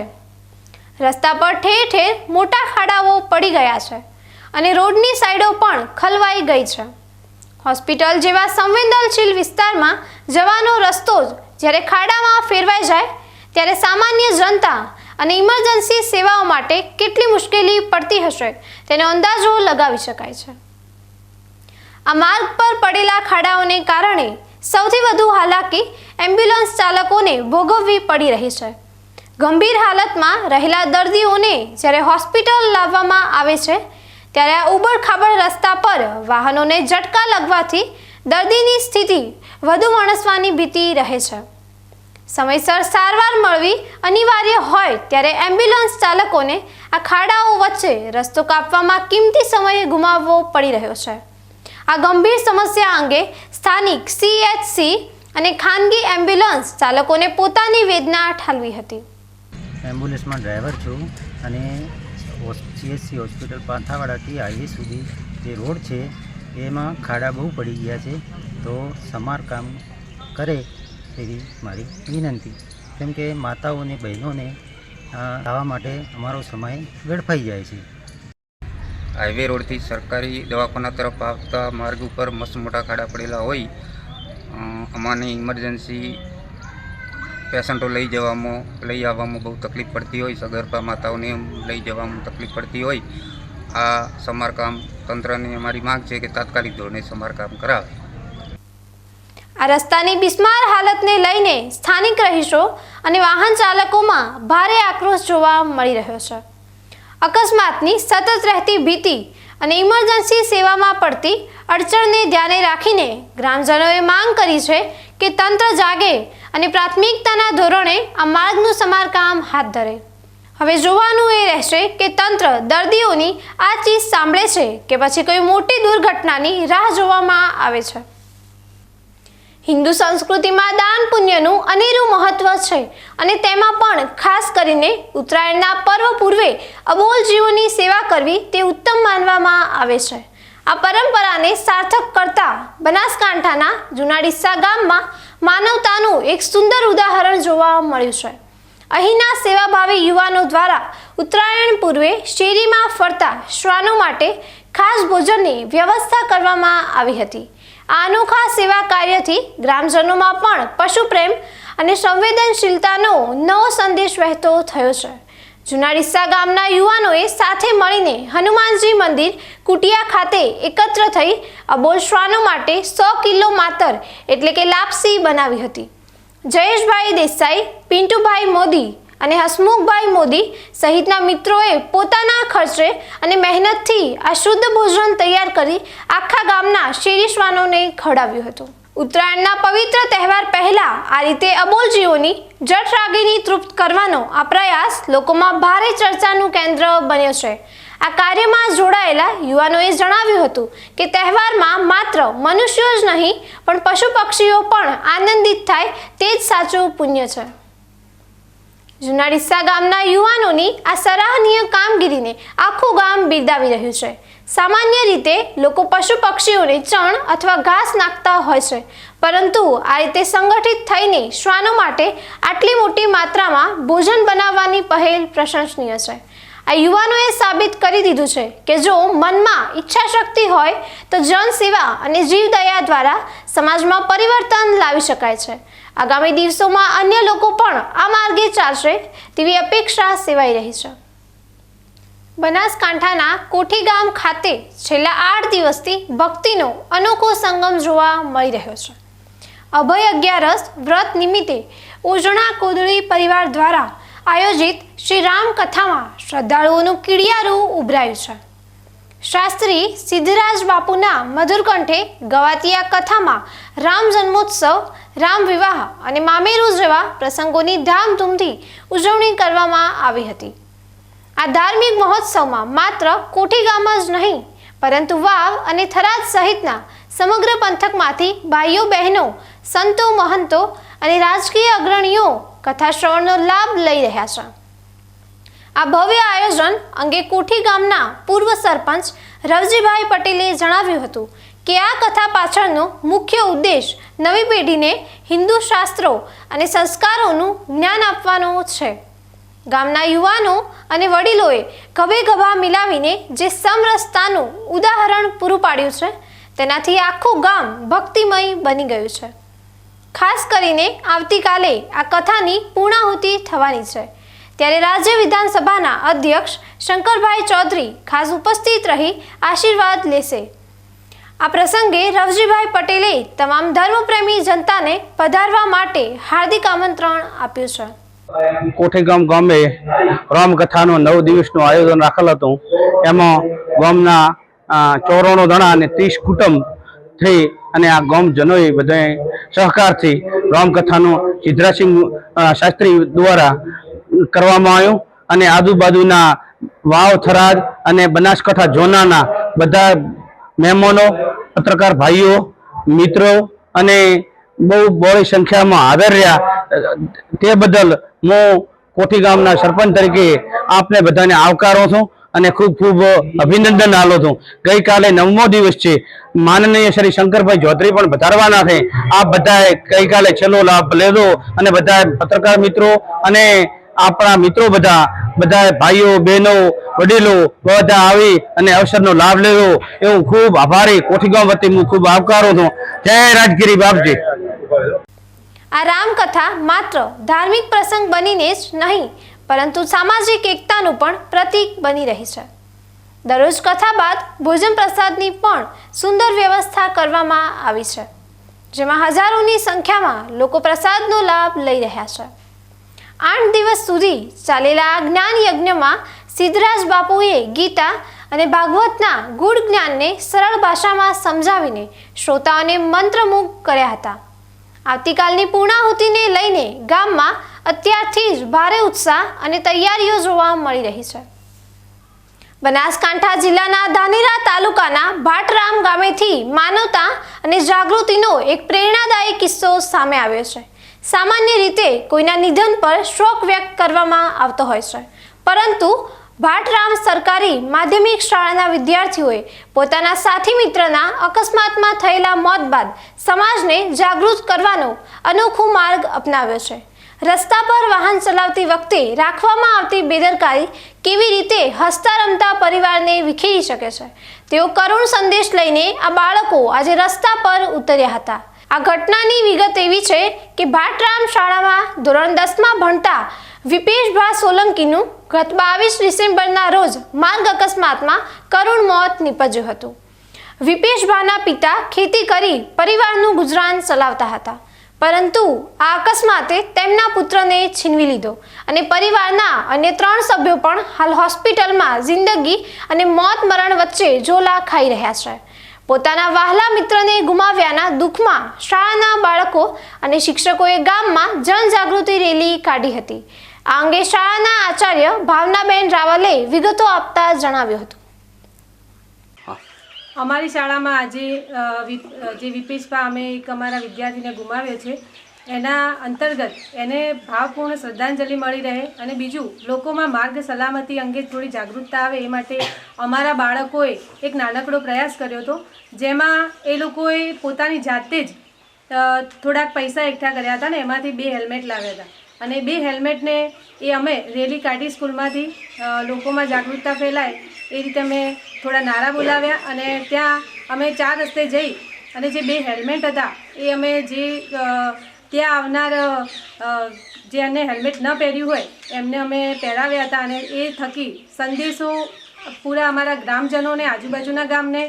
રસ્તા પર ઠેર ઠેર મોટા ખાડાઓ પડી ગયા છે અને રોડની સાઈડો પણ ખલવાઈ ગઈ છે. હોસ્પિટલ જેવા સંવેદનશીલ વિસ્તારમાં જવાનો રસ્તો જ જ્યારે ખાડામાં ફેરવાઈ જાય ત્યારે સામાન્ય જનતા અને ઇમરજન્સી સેવાઓ માટે કેટલી મુશ્કેલી પડતી હશે તેનો અંદાજો લગાવી શકાય છે. આ માર્ગ પર પડેલા ખાડાઓને કારણે સૌથી વધુ હાલાકી એમ્બ્યુલન્સ ચાલકોને ભોગવવી પડી રહી છે. ગંભીર હાલતમાં રહેલા દર્દીઓને જ્યારે હોસ્પિટલ લાવવામાં આવે છે ત્યારે આ ઉબડખાબડ રસ્તા પર વાહનોને ઝટકા લાગવાથી દર્દીની સ્થિતિ વધુ વણસવાની ભીતિ રહે છે. સમયસર સારવાર મળવી અનિવાર્ય હોય ત્યારે એમ્બ્યુલન્સ ચાલકોને આ ખાડાઓ વચ્ચે રસ્તો કાપવામાં કિંમતી સમય ગુમાવવો પડી રહ્યો છે. આ ગંભીર સમસ્યા અંગે સ્થાનિક CHC અને ખાનગી એમ્બ્યુલન્સ ચાલકોને પોતાની વેદના ઠાલવી હતી. એમ્બ્યુલન્સમાં ડ્રાઈવર છું અને CHC હોસ્પિટલ પાંથાવાડાથી હાઈવે સુધી જે રોડ છે એમાં ખાડા બહુ પડી ગયા છે, તો સમારકામ કરે એવી મારી વિનંતી. કેમ કે માતાઓ અને બહેનોને આવવા માટે અમારો સમય વેડફાઈ જાય છે. હાઈવે રોડથી સરકારી દવાખાના તરફ આવતા માર્ગ ઉપર મસ્ત મોટા ખાડા પડેલા હોય, અમારી ઇમરજન્સી પેશન્ટો લઈ આવવામાં બહુ તકલીફ પડતી હોય, સગર્ભા માતાઓને લઈ જવામાં તકલીફ પડતી હોય. આ સમારકામ તંત્રની અમારી માંગ છે કે તાત્કાલિક ધોરણે સમારકામ કરાવે. આ રસ્તાની બિસ્માર હાલતને લઈને સ્થાનિક રહીશો અને વાહન ચાલકોમાં ભારે આક્રોશ જોવા મળી રહ્યો છે. અકસ્માતની સતત રહેતી ભીતિ અને ઇમરજન્સી સેવામાં પડતી અડચણને ધ્યાને રાખીને ગ્રામજનોએ માંગ કરી છે કે તંત્ર જાગે અને પ્રાથમિકતાના ધોરણે આ માર્ગનું સમારકામ હાથ ધરે. હવે જોવાનું એ રહેશે કે તંત્ર દર્દીઓની આ ચીજ સાંભળે છે કે પછી કોઈ મોટી દુર્ઘટનાની રાહ જોવામાં આવે છે. હિન્દુ સંસ્કૃતિમાં દાન પુણ્યનું અનેરું મહત્વ છે અને તેમાં પણ ખાસ કરીને ઉત્તરાયણના પર્વ પૂર્વે અબોલ જીવોની સેવા કરવી તે ઉત્તમ માનવામાં આવે છે. આ પરંપરાને સાર્થક કરતા બનાસકાંઠાના જૂના ડીસા ગામમાં માનવતાનું એક સુંદર ઉદાહરણ જોવા મળ્યું છે. અહીંના સેવાભાવી યુવાનો દ્વારા ઉત્તરાયણ પૂર્વે શેરીમાં ફરતા શ્વાનો માટે ખાસ ભોજનની વ્યવસ્થા કરવામાં આવી હતી. આ અનોખા સેવા કાર્યથી ગ્રામજનોમાં પણ પશુ પ્રેમ અને સંવેદનશીલતાનો નવો સંદેશ વહેતો થયો છે. જૂના ડીસા ગામના યુવાનોએ સાથે મળીને હનુમાનજી મંદિર કુટિયા ખાતે એકત્ર થઈ અબોલ શ્વાનો માટે 100 કિલો માતર એટલે કે લાપસી બનાવી હતી. જયેશભાઈ દેસાઈ, પિન્ટુભાઈ મોદી અને હસમુખભાઈ મોદી સહિતના મિત્રોએ પોતાના ખર્ચે અને મહેનતથી આ શુદ્ધ ભોજન તૈયાર કરી આખા ગામના શેરી શ્વાનોને ખવડાવ્યું હતું. ઉત્તરાયણના પવિત્ર તહેવાર પહેલા આ રીતે અબોલ જીવોની જઠરાગ્નિ તૃપ્ત કરવાનો આ પ્રયાસ લોકોમાં ભારે ચર્ચાનું કેન્દ્ર બન્યો છે. આ કાર્યમાં જોડાયેલા યુવાનોએ જણાવ્યું હતું કે તહેવારમાં માત્ર મનુષ્યો જ નહીં પણ પશુ પક્ષીઓ પણ આનંદિત થાય તે જ સાચું પુણ્ય છે. જૂના ડીસા ગામના યુવાનોની આ સરાહનીય કામગીરીને આખું ગામ બિરદાવી રહ્યું છે. સામાન્ય રીતે લોકો પશુ પક્ષીઓને ચણ અથવા ઘાસ નાખતા હોય છે, પરંતુ આ રીતે સંગઠિત થઈને શ્વાનો માટે આટલી મોટી માત્રામાં ભોજન બનાવવાની પહેલ પ્રશંસનીય છે. આ યુવાનોએ સાબિત કરી દીધું છે કે જો મનમાં ઈચ્છા શક્તિ હોય તો જનસેવા અને જીવદયા દ્વારા સમાજમાં પરિવર્તન લાવી શકાય છે. આગામી દિવસોમાં અન્ય લોકો પણ આ માર્ગે ચાલશે તેવી અપેક્ષા સેવાઈ રહી છે. બનાસકાંઠાના કોઠી ગામ ખાતે છેલ્લા 8 દિવસથી ભક્તિનો અનોખો સંગમ જોવા મળી રહ્યો છે. અભય 11 વ્રત નિમિત્તે ઉજણા કોદળી પરિવાર દ્વારા આયોજિત શ્રી રામ કથામાં શ્રદ્ધાળુઓનું કીડિયારું ઉભરાયું છે. શાસ્ત્રી સિદ્ધરાજ બાપુના મધુર કંઠે ગવાતી આ કથામાં રામ જન્મોત્સવ, રામ વિવાહ અને મામેરું જેવા પ્રસંગોની ધામધૂમથી ઉજવણી કરવામાં આવી હતી. આ ધાર્મિક મહોત્સવમાં માત્ર કોઠી ગામ જ નહીં પરંતુ વાવ અને થરાદ સહિતના સમગ્ર પંથકમાંથી ભાઈઓ બહેનો, સંતો મહંતો અને રાજકીય અગ્રણીઓ કથા શ્રવણનો લાભ લઈ રહ્યા છે. આ ભવ્ય આયોજન અંગે કોઠી ગામના પૂર્વ સરપંચ રવજીભાઈ પટેલે જણાવ્યું હતું કે આ કથા પાછળનો મુખ્ય ઉદ્દેશ નવી પેઢીને હિન્દુ શાસ્ત્રો અને સંસ્કારોનું જ્ઞાન આપવાનો છે. ગામના યુવાનો અને વડીલોએ ખભે ખભા મિલાવીને જે સમરસતાનું ઉદાહરણ પૂરું પાડ્યું છે તેનાથી આખું ગામ ભક્તિમય બની ગયું છે. ખાસ કરીને આવતીકાલે આ કથાની પૂર્ણાહુતિ થવાની છે ત્યારે રાજ્ય વિધાનસભાના અધ્યક્ષ શંકરભાઈ ચૌધરી ખાસ ઉપસ્થિત રહી આશીર્વાદ લેશે. આ પ્રસંગે રવજીભાઈ પટેલે તમામ ધર્મપ્રેમી જનતાને પધારવા માટે હાર્દિક આમંત્રણ આપ્યું છે. કોઠીગામ ગામે રામકથાનું 9 દિવસનું આયોજન રાખેલ હતું. એમાં ગામના 94 જણા અને 30 કુટુંબ થઈ અને આ ગામજનોએ બધા સહકારથી રામકથાનું સિદ્ધરાજસિંહ શાસ્ત્રી દ્વારા કરવામાં આવ્યું અને આજુબાજુના વાવ, થરાદ અને બનાસકાંઠા ઝોનાના બધા મહેમાનો, પત્રકાર ભાઈઓ, મિત્રો અને બહુ બહોળી સંખ્યામાં હાજર રહ્યા. તે બદલ હું કોઠી ગામના સરપંચ તરીકે આપને બધાને આવકારું છું અને ખૂબ ખૂબ અભિનંદન આપું છું. ગઈકાલે 9મો દિવસ છે. માનનીય શ્રી શંકરભાઈ ચૌધરી પણ વધારવાના છે. આપ બધાએ ગઈકાલે છેલ્લો લાભ લેજો અને બધા પત્રકાર મિત્રો અને આપણા મિત્રો બધા ભાઈઓ, બહેનો, વડીલો બધા આવી અને અવસરનો લાભ લેવો એવું ખૂબ આભારી કોઠીગામ વતી હું ખૂબ આવકારું છું. જય રાજગીરી બાપજી. આ રામકથા માત્ર ધાર્મિક પ્રસંગ બનીને જ નહીં પરંતુ સામાજિક એકતાનું પણ પ્રતીક બની રહી છે. દરરોજ કથા બાદ ભોજન પ્રસાદની પણ સુંદર વ્યવસ્થા કરવામાં આવી છે, જેમાં હજારોની સંખ્યામાં લોકો પ્રસાદનો લાભ લઈ રહ્યા છે. 8 દિવસ સુધી ચાલેલા આ જ્ઞાન યજ્ઞમાં સિદ્ધરાજ બાપુએ ગીતા અને ભાગવતના ગૂઢ જ્ઞાનને સરળ ભાષામાં સમજાવીને શ્રોતાઓને મંત્રમુગ્ધ કર્યા હતા. આવતીકાલની પૂર્ણાહુતિને લઈને ગામમાં અત્યારથી જ ભારે ઉત્સાહ અને તૈયારીઓ જોવા મળી રહી છે. બનાસકાંઠા જિલ્લાના ધાનેરા તાલુકાના ભાટરામ ગામેથી માનવતા અને જાગૃતિનો એક પ્રેરણાદાયી કિસ્સો સામે આવ્યો છે. સામાન્ય રીતે કોઈના નિધન પર શોક વ્યક્ત કરવામાં આવતો હોય છે, પરંતુ ભાટરામ સરકારી માધ્યમિક શાળાના વિદ્યાર્થીઓએ પોતાના સાથી મિત્રના અકસ્માતમાં થયેલા મોત બાદ સમાજને જાગૃત કરવાનો અનોખો માર્ગ અપનાવ્યો છે. રસ્તા પર વાહન ચલાવતી વખતે રાખવામાં આવતી બેદરકારી કેવી રીતે હસતા રમતા પરિવારને વિખેરી શકે છે, તેવો કરુણ સંદેશ લઈને આ બાળકો આજે રસ્તા પર ઉતર્યા હતા. આ ઘટનાની વિગત એવી છે કે ભાટરામ શાળામાં ધોરણ 10માં ભણતા વિપેશભા સોલંકીનું ગત 22 ડિસેમ્બરના રોજ માર્ગ અકસ્માતમાં કરુણ મોત નીપજ્યું હતું. વિપેશભાના પિતા ખેતી કરી પરિવારનું ગુજરાન ચલાવતા હતા, પરંતુ આ અકસ્માતે તેમના પુત્રને છીનવી લીધો અને પરિવારના અન્ય 3 સભ્યો પણ હાલ હોસ્પિટલમાં જિંદગી અને મોત મરણ વચ્ચે ઝોલા ખાઈ રહ્યા છે. પોતાના વહાલા મિત્રને ગુમાવ્યાના દુઃખમાં શાળાના બાળકો અને શિક્ષકોએ ગામમાં જનજાગૃતિ રેલી કાઢી હતી. આ અંગે શાળાના આચાર્ય ભાવનાબેન રાવલે વિગતો આપતા જણાવ્યું હતું. અમારી શાળામાં આજે જે વિપેશભા અમે એક અમારા વિદ્યાર્થીને ગુમાવ્યો છે એના અંતર્ગત એને ભાવપૂર્ણ શ્રદ્ધાંજલિ મળી રહે અને બીજું લોકોમાં માર્ગ સલામતી અંગે થોડી જાગૃતતા આવે એ માટે અમારા બાળકોએ એક નાનકડો પ્રયાસ કર્યો હતો, જેમાં એ લોકોએ પોતાની જાતે જ થોડાક પૈસા એકઠા કર્યા હતા ને એમાંથી 2 હેલ્મેટ લાવ્યા હતા અને 2 હેલ્મેટને એ અમે રેલી કાઢી સ્કૂલમાંથી લોકોમાં જાગૃતતા ફેલાય એ રીતે અમે થોડા નારા બોલાવ્યા અને ત્યાં અમે 4 રસ્તે જઈ અને જે 2 હેલ્મેટ હતા એ અમે જે ત્યાં આવનાર જેને હેલ્મેટ ન પહેર્યું હોય એમને અમે પહેરાવ્યા હતા અને એ થકી સંદેશો પૂરા અમારા ગ્રામજનોને, આજુબાજુના ગામને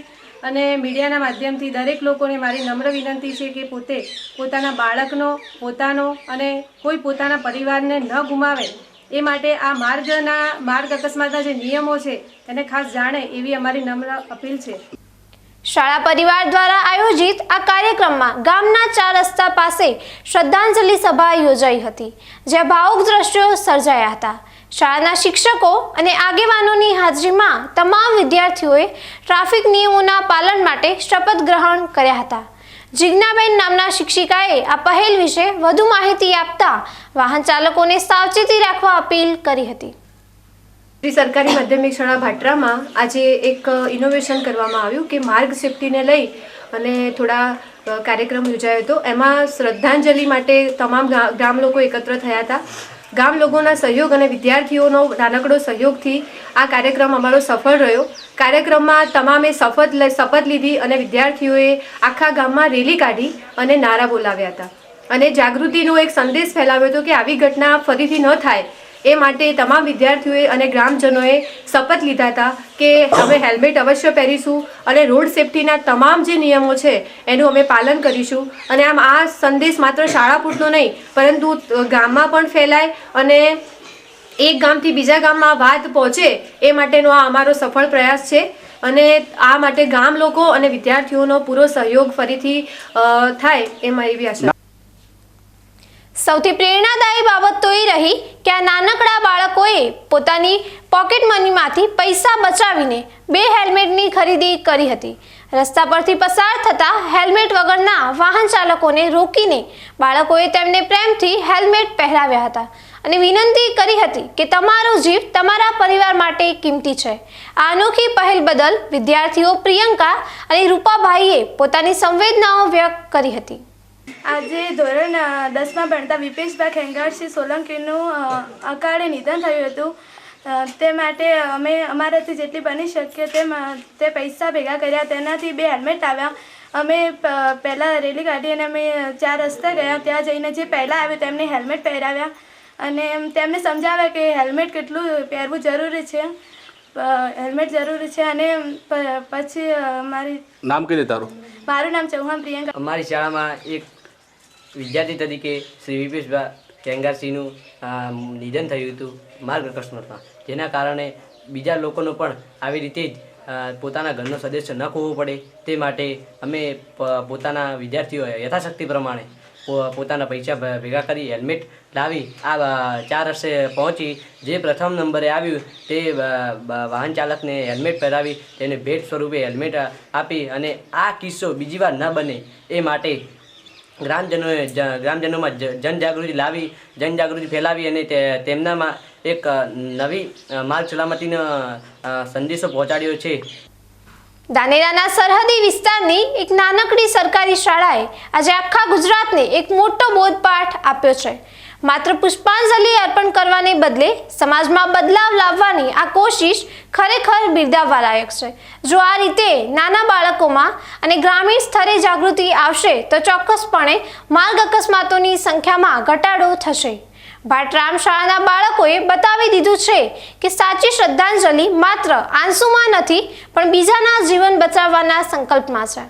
અને મીડિયાના માધ્યમથી દરેક લોકોને મારી નમ્ર વિનંતી છે કે પોતે પોતાના બાળકનો, પોતાનો અને કોઈ પોતાના પરિવારને ન ગુમાવે એ માટે આ માર્ગ અકસ્માતના જે નિયમો છે એને ખાસ જાણે એવી અમારી નમ્ર અપીલ છે. શાળા પરિવાર દ્વારા આયોજિત આ કાર્યક્રમમાં ગામના 4 રસ્તા પાસે શ્રદ્ધાંજલિ સભા યોજાઈ હતી, જ્યાં ભાવુક દ્રશ્યો સર્જાયા હતા. શાળાના શિક્ષકો અને આગેવાનોની હાજરીમાં તમામ વિદ્યાર્થીઓએ ટ્રાફિક નિયમોના પાલન માટે શપથ ગ્રહણ કર્યા હતા. જિજ્ઞાબેન નામના શિક્ષિકાએ આ પહેલ વિશે વધુ માહિતી આપતા વાહન ચાલકોને સાવચેતી રાખવા અપીલ કરી હતી. શ્રી સરકારી માધ્યમિક શાળા ભાટરામાં આજે એક ઇનોવેશન કરવામાં આવ્યું કે માર્ગ સેફટીને લઈ અને થોડા કાર્યક્રમ યોજાયો હતો. એમાં શ્રદ્ધાંજલિ માટે તમામ ગામ લોકો એકત્ર થયા હતા. ગામ લોકોના સહયોગ અને વિદ્યાર્થીઓનો નાનકડો સહયોગથી આ કાર્યક્રમ અમારો સફળ રહ્યો. કાર્યક્રમમાં તમામે શપથ લીધી અને વિદ્યાર્થીઓએ આખા ગામમાં રેલી કાઢી અને નારા બોલાવ્યા હતા અને જાગૃતિનો એક સંદેશ ફેલાવ્યો હતો કે આવી ઘટના ફરીથી ન થાય એ માટે તમામ વિદ્યાર્થીઓએ અને ગ્રામજનોએ શપથ લીધા હતા કે અમે હેલ્મેટ અવશ્ય પહેરીશું અને રોડ સેફટીના તમામ જે નિયમો છે એનું અમે પાલન કરીશું. અને આમ આ સંદેશ માત્ર શાળા પૂરતો નહીં પરંતુ ગામમાં પણ ફેલાય અને એક ગામથી બીજા ગામમાં વાત પહોંચે એ માટેનો આ અમારો સફળ પ્રયાસ છે. અને આ માટે ગામ લોકો અને વિદ્યાર્થીઓનો પૂરો સહયોગ ફરીથી થાય એમાં એવી આશા. સૌથી પ્રેરણાદાયી બાબત તો એ રહી કે આ નાનકડા બાળકોએ પોતાની પોકેટ મનીમાંથી પૈસા બચાવીને 2 હેલ્મેટની ખરીદી કરી હતી. રસ્તા પરથી પસાર થતા હેલ્મેટ વગરના વાહન ચાલકોને રોકીને બાળકોએ તેમને પ્રેમથી હેલ્મેટ પહેરાવ્યા હતા અને વિનંતી કરી હતી કે તમારો જીવ તમારા પરિવાર માટે કિંમતી છે. આ અનોખી પહેલ બદલ વિદ્યાર્થીઓ પ્રિયંકા અને રૂપાભાઈએ પોતાની સંવેદનાઓ વ્યક્ત કરી હતી. આજે ધોરણ 10માં ભણતા વિપેશભાઈ ખેંગારસિંહ સોલંકીનું અકાળે નિધન થયું હતું. તે માટે અમે અમારાથી જેટલી બની શકીએ તે પૈસા ભેગા કર્યા. તેનાથી 2 હેલ્મેટ આવ્યા. અમે પહેલાં રેલી કાઢી અને અમે 4 રસ્તા ગયા. ત્યાં જઈને જે પહેલાં આવ્યું તેમને હેલ્મેટ પહેરાવ્યા અને તેમને સમજાવ્યા કે હેલ્મેટ કેટલું પહેરવું જરૂરી છે. હેલ્મેટ જરૂરી છે. અને પછી નામ કઈ દે તારું? મારું નામ ચૌહાણ પ્રિયંકા. અમારી શાળામાં એક વિદ્યાર્થી તરીકે શ્રી વિપેશભાઈ ખેંગારસિંહનું નિધન થયું હતું માર્ગ અકસ્માતમાં, જેના કારણે બીજા લોકોનો પણ આવી રીતે જ પોતાના ઘરનો સદસ્ય ન ખોવો પડે તે માટે અમે પોતાના વિદ્યાર્થીઓ યથાશક્તિ પ્રમાણે પોતાના પૈસા ભેગા કરી હેલ્મેટ લાવી આ 4 રસ્તે પહોંચી જે પ્રથમ નંબરે આવ્યું તે વાહન ચાલકને હેલ્મેટ પહેરાવી તેને ભેટ સ્વરૂપે હેલ્મેટ આપી અને આ કિસ્સો બીજી વાર ન બને એ માટે ગ્રામજનોમાં જનજાગૃતિ ફેલાવી અને તેમનામાં એક નવી માર્ગ સલામતીનો સંદેશો પહોંચાડ્યો છે. ધાનેરાના સરહદી વિસ્તારની એક નાનકડી સરકારી શાળાએ આજે આખા ગુજરાતને એક મોટો બોધપાઠ આપ્યો છે. માત્ર પુષ્પાંજલિ અર્પણ કરવાને બદલે સમાજમાં બદલાવ લાવવાની આ કોશિશ ખરેખર બિરદાવવા લાયક છે. જો આ રીતે નાના બાળકોમાં અને ગ્રામીણ સ્તરે જાગૃતિ આવશે તો ચોક્કસપણે માર્ગ અકસ્માતોની સંખ્યામાં ઘટાડો થશે. ભાટરામ શાળાના બાળકોએ બતાવી દીધું છે કે સાચી શ્રદ્ધાંજલિ માત્ર આંસુમાં નથી પણ બીજાના જીવન બચાવવાના સંકલ્પમાં છે.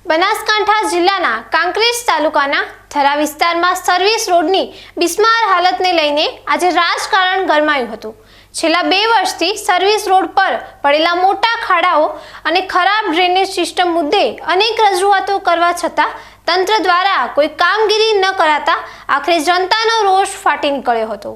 બનાસકાંઠા જિલ્લાના કાંકરેજ તાલુકાના થરા વિસ્તારમાં સર્વિસ રોડની બિસ્માર હાલતને લઈને આજે રાજકારણ ગરમાયું હતું. છેલ્લા 2 વર્ષથી સર્વિસ રોડ પર પડેલા મોટા ખાડાઓ અને ખરાબ ડ્રેનેજ સિસ્ટમ મુદ્દે અનેક રજૂઆતો કરવા છતાં તંત્ર દ્વારા કોઈ કામગીરી ન કરાતા આખરે જનતાનો રોષ ફાટી નીકળ્યો હતો.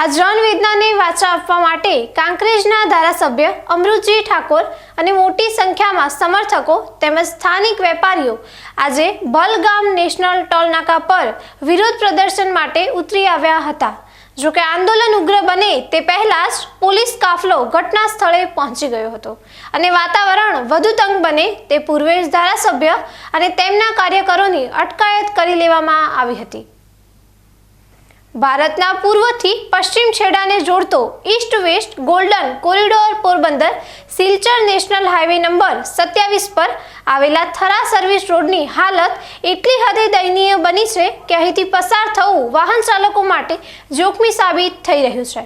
આ જનવેદનાને વાચા આપવા માટે કાંકરેજના ધારાસભ્ય અમૃતજી ઠાકોર અને મોટી સંખ્યામાં સમર્થકો તેમજ સ્થાનિક વેપારીઓ આજે બલગામ નેશનલ ટોલ નાકા પર વિરોધ પ્રદર્શન માટે ઉતરી આવ્યા હતા. જોકે આંદોલન ઉગ્ર બને તે પહેલા જ પોલીસ કાફલો ઘટના સ્થળે પહોંચી ગયો હતો અને વાતાવરણ વધુ તંગ બને તે પૂર્વે ધારાસભ્ય અને તેમના કાર્યકરોની અટકાયત કરી લેવામાં આવી હતી. ભારતના પૂર્વથી પશ્ચિમ છેડાને જોડતો east west golden corridor Porbandar Silchar national highway number 27 પર આવેલા થરા સર્વિસ રોડની હાલત એટલી હદે દયનીય બની છે કે અહીંથી પસાર થવું વાહન ચાલકો માટે જોખમી સાબિત થઈ રહ્યું છે.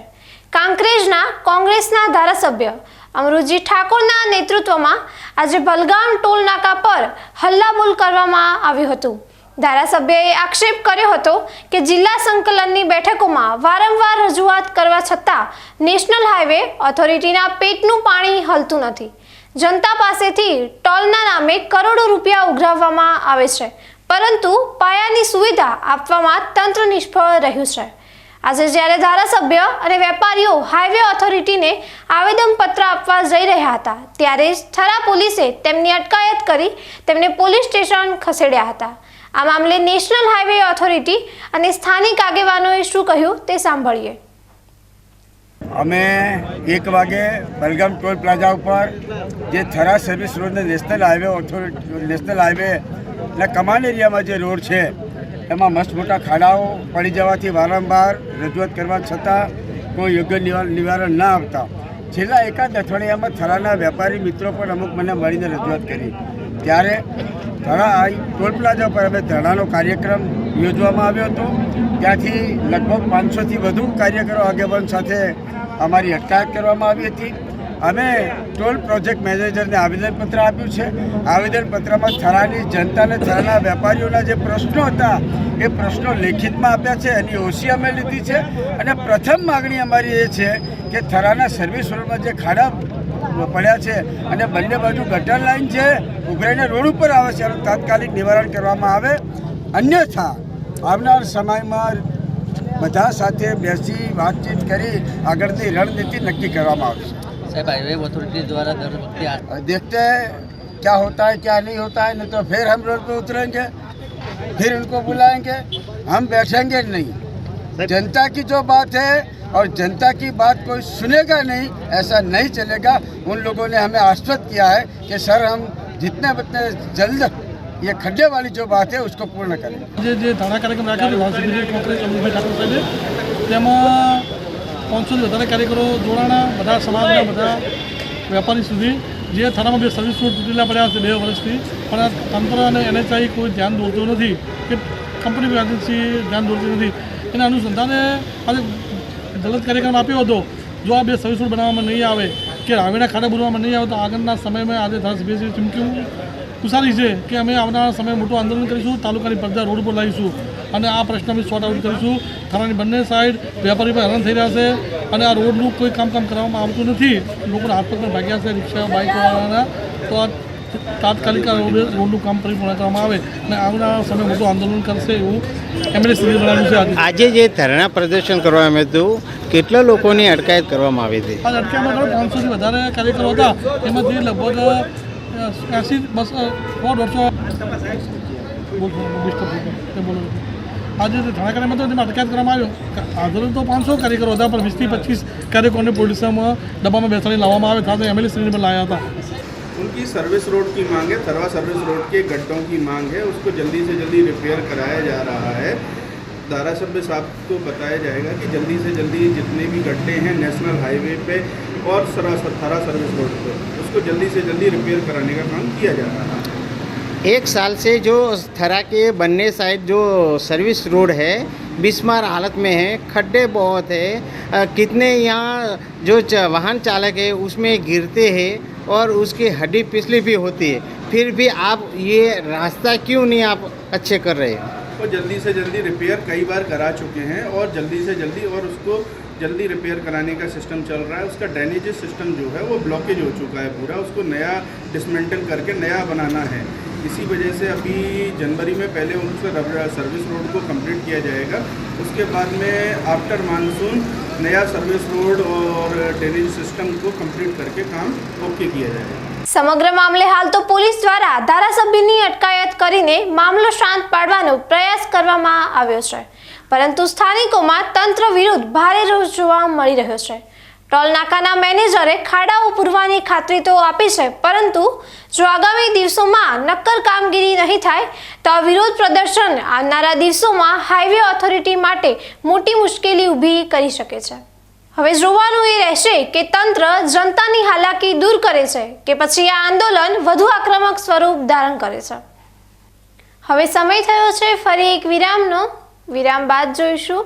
કાંકરેજના કોંગ્રેસના ધારાસભ્ય અમૃતજી ઠાકોરના નેતૃત્વમાં આજે બલગામ ટોલ નાકા પર હલ્લાબોલ કરવામાં આવ્યું હતું. ધારાસભ્યએ આક્ષેપ કર્યો હતો કે જિલ્લા સંકલનની બેઠકોમાં વારંવાર રજૂઆત કરવા છતાં નેશનલ હાઈવે ઓથોરિટીના પેટનું પાણી હલતું નથી. જનતા પાસેથી ટોલના નામે કરોડો રૂપિયા ઉઘરાવવામાં આવે છે, પરંતુ પાયાની સુવિધા આપવામાં તંત્ર નિષ્ફળ રહ્યું છે. આજે જ્યારે ધારાસભ્ય અને વેપારીઓ હાઈવે ઓથોરિટીને આવેદનપત્ર આપવા જઈ રહ્યા હતા, ત્યારે જ થરા પોલીસે તેમની અટકાયત કરી તેમને પોલીસ સ્ટેશન ખસેડ્યા હતા. આ મામલે નેશનલ હાઈવે ઓથોરિટી અને સ્થાનિક આગેવાનોએ શું કહ્યું તે સાંભળીએ. અમે 1 વાગે બલગામ ટોલ પ્લાઝા ઉપર જે થરા સર્વિસ રોડને નેશનલ હાઈવેના કમાન એરિયામાં જે રોડ છે એમાં મસ્ત મોટા ખાડાઓ પડી જવાથી વારંવાર રજૂઆત કરવા છતાં કોઈ યોગ્ય નિવારણ ના આવતા છેલ્લા એકાદ અઠવાડિયામાં થરાના વેપારી મિત્રો પણ અમુક મને મળીને રજૂઆત કરી. ત્યારે થરા ટોલ પ્લાઝા પર અમે ધરણાનો કાર્યક્રમ યોજવામાં આવ્યો હતો. ત્યાંથી લગભગ 500થી વધુ કાર્યકરો આગેવાન સાથે અમારી અટકાયત કરવામાં આવી હતી. અમે ટોલ પ્રોજેક્ટ મેનેજરને આવેદનપત્ર આપ્યું છે. આવેદનપત્રમાં થરાની જનતાને થરાના વેપારીઓના જે પ્રશ્નો હતા એ પ્રશ્નો લેખિતમાં આપ્યા છે. એની ઓછી અમે લીધી છે. અને પ્રથમ માગણી અમારી એ છે કે થરાના સર્વિસ રોડમાં જે ખાડા પડ્યા છે અને બંને બાજુ ગટર લાઈન છે ઉભરાઈને રોડ ઉપર આવે છે, એનું તાત્કાલિક નિવારણ કરવામાં આવે. અન્યથા આવનાર સમયમાં બધા સાથે બેસી વાતચીત કરી આગળની રણનીતિ નક્કી કરવામાં આવશે. साहब हाईवे अथॉरिटी द्वारा दर वक्त देखते हैं क्या होता है क्या नहीं होता है. नहीं तो फिर हम रोड पे उतरेंगे, फिर उनको बुलाएंगे, हम बैठेंगे नहीं. जनता की जो बात है और जनता की बात कोई सुनेगा नहीं, ऐसा नहीं चलेगा. उन लोगों ने हमें आश्वस्त किया है कि सर हम जितने जल्द ये खड्डे वाली जो बात है उसको पूर्ण करें. જે ધારા કાર્યક્રમ રાખ્યો કોંગ્રેસ અમૃતભાઈ ઠાકોર સાહેબે, તેમાં 500થી વધારે કાર્યકરો જોડાણા, બધા સમાજના બધા વેપારી સુધી. જે થરામાં 2 સર્વિસ રોડ તૂટેલા પડ્યા છે 2 વર્ષથી, પણ તંત્ર અને NHI કોઈ ધ્યાન દોરતું નથી કે કંપની એજન્સી ધ્યાન દોરતી નથી. એના અનુસંધાને આજે ગલત કાર્યક્રમ આપ્યો હતો. જો આ 2 સર્વિસ રોડ બનાવવામાં નહીં આવે કે હાઈવેના ખાડા પૂરવામાં નહીં આવે તો આગળના સમયમાં આજે ધારાસભ્યશ્રી ચીમકી ઉસારી છે કે અમે આવનારા સમયે મોટું આંદોલન કરીશું, તાલુકાની પડદા રોડ પર લાવીશું અને આ પ્રશ્ન અમે સોર્ટ આઉટ કરીશું. થરાની બંને સાઈડ વેપારી પર હેરાન થઈ રહ્યા છે અને આ રોડનું કોઈ કામ કરવામાં આવતું નથી. લોકોના હાથ પગ ભાગ્યા છે, રિક્ષા બાઇકવાળાના. તો આ તાત્કાલિક રોડનું કામ પરિપૂર્ણ કરવામાં આવે અને આવનારા સમયે મોટું આંદોલન કરશે એવું એમણે શ્રી જણાવ્યું છે. આજે જે ધરણા પ્રદર્શન કરવામાં આવ્યું હતું, કેટલા લોકોની અટકાયત કરવામાં આવી હતી? આ અટકાયતમાં 500થી વધારે કાર્યકરો હતા. એમાંથી લગભગ 80 100 આજે ધરણા કાર્યમાં તો તેમાં અટકાયત કરવામાં આવ્યો. આંદોલન તો 500 કાર્યકરો હતા, પણ 20થી 25 કાર્યકરોને પોલીસમાં ડબ્બામાં બેસાડી લાવવામાં આવે था. MLA श्री में लाया था. उनकी सर्विस रोड की मांग है, थरवा सर्विस रोड के गड्ढों की मांग है, उसको जल्दी से जल्दी रिपेयर कराया जा रहा है. धारासभ्य साहब को बताया जाएगा कि जल्दी से जल्दी जितने भी गड्ढे हैं नेशनल हाईवे पे और थरा सर्विस रोड पे उसको जल्दी से जल्दी रिपेयर कराने का काम किया जा रहा है. 1 साल से जो थरा के बनने साइड जो सर्विस रोड है बिस्मार हालत में है, खड्डे बहुत है. कितने यहाँ जो वाहन चालक है उसमें गिरते हैं और उसकी हड्डी पिछली भी होती है, फिर भी आप ये रास्ता क्यों नहीं आप अच्छे कर रहे हैं? और जल्दी से जल्दी रिपेयर कई बार करा चुके हैं और जल्दी से जल्दी और उसको जल्दी रिपेयर कराने का सिस्टम चल रहा है. उसका ड्रेनेज सिस्टम जो है वो ब्लॉकेज हो चुका है पूरा, उसको नया डिसमेंटल करके नया बनाना है. इसी वजह से अभी जनवरी में पहले उनसे सर्विस रोड को कंप्लीट किया जाएगा. उसके बाद में आफ्टर मानसून नया सर्विस रोड और ड्रेनेज सिस्टम को कंप्लीट करके काम ओके किया जाएगा. સમગ્ર મામલે હાલ તો પોલીસ દ્વારા ધારાસભ્યની અટકાયત કરીને મામલો શાંત પાડવાનો પ્રયાસ કરવામાં આવ્યો છે, પરંતુ સ્થાનિકોમાં તંત્ર વિરુદ્ધ ભારે રોષ જોવા મળી રહ્યો છે. ટોલ નાકાના મેનેજરે ખાડાઓ પૂરવાની ખાતરી તો આપી છે, પરંતુ જો આગામી દિવસોમાં નક્કર કામગીરી નહીં થાય તો આ વિરોધ પ્રદર્શન આવનારા દિવસોમાં હાઈવે ઓથોરિટી માટે મોટી મુશ્કેલી ઊભી કરી શકે છે. હવે જોવાનું એ રહેશે કે તંત્ર જનતાની હાલાકી દૂર કરે છે કે પછી આ આંદોલન વધુ આક્રમક સ્વરૂપ ધારણ કરે છે. હવે સમય થયો છે ફરી એક વિરામનો. વિરામ બાદ જોઈશું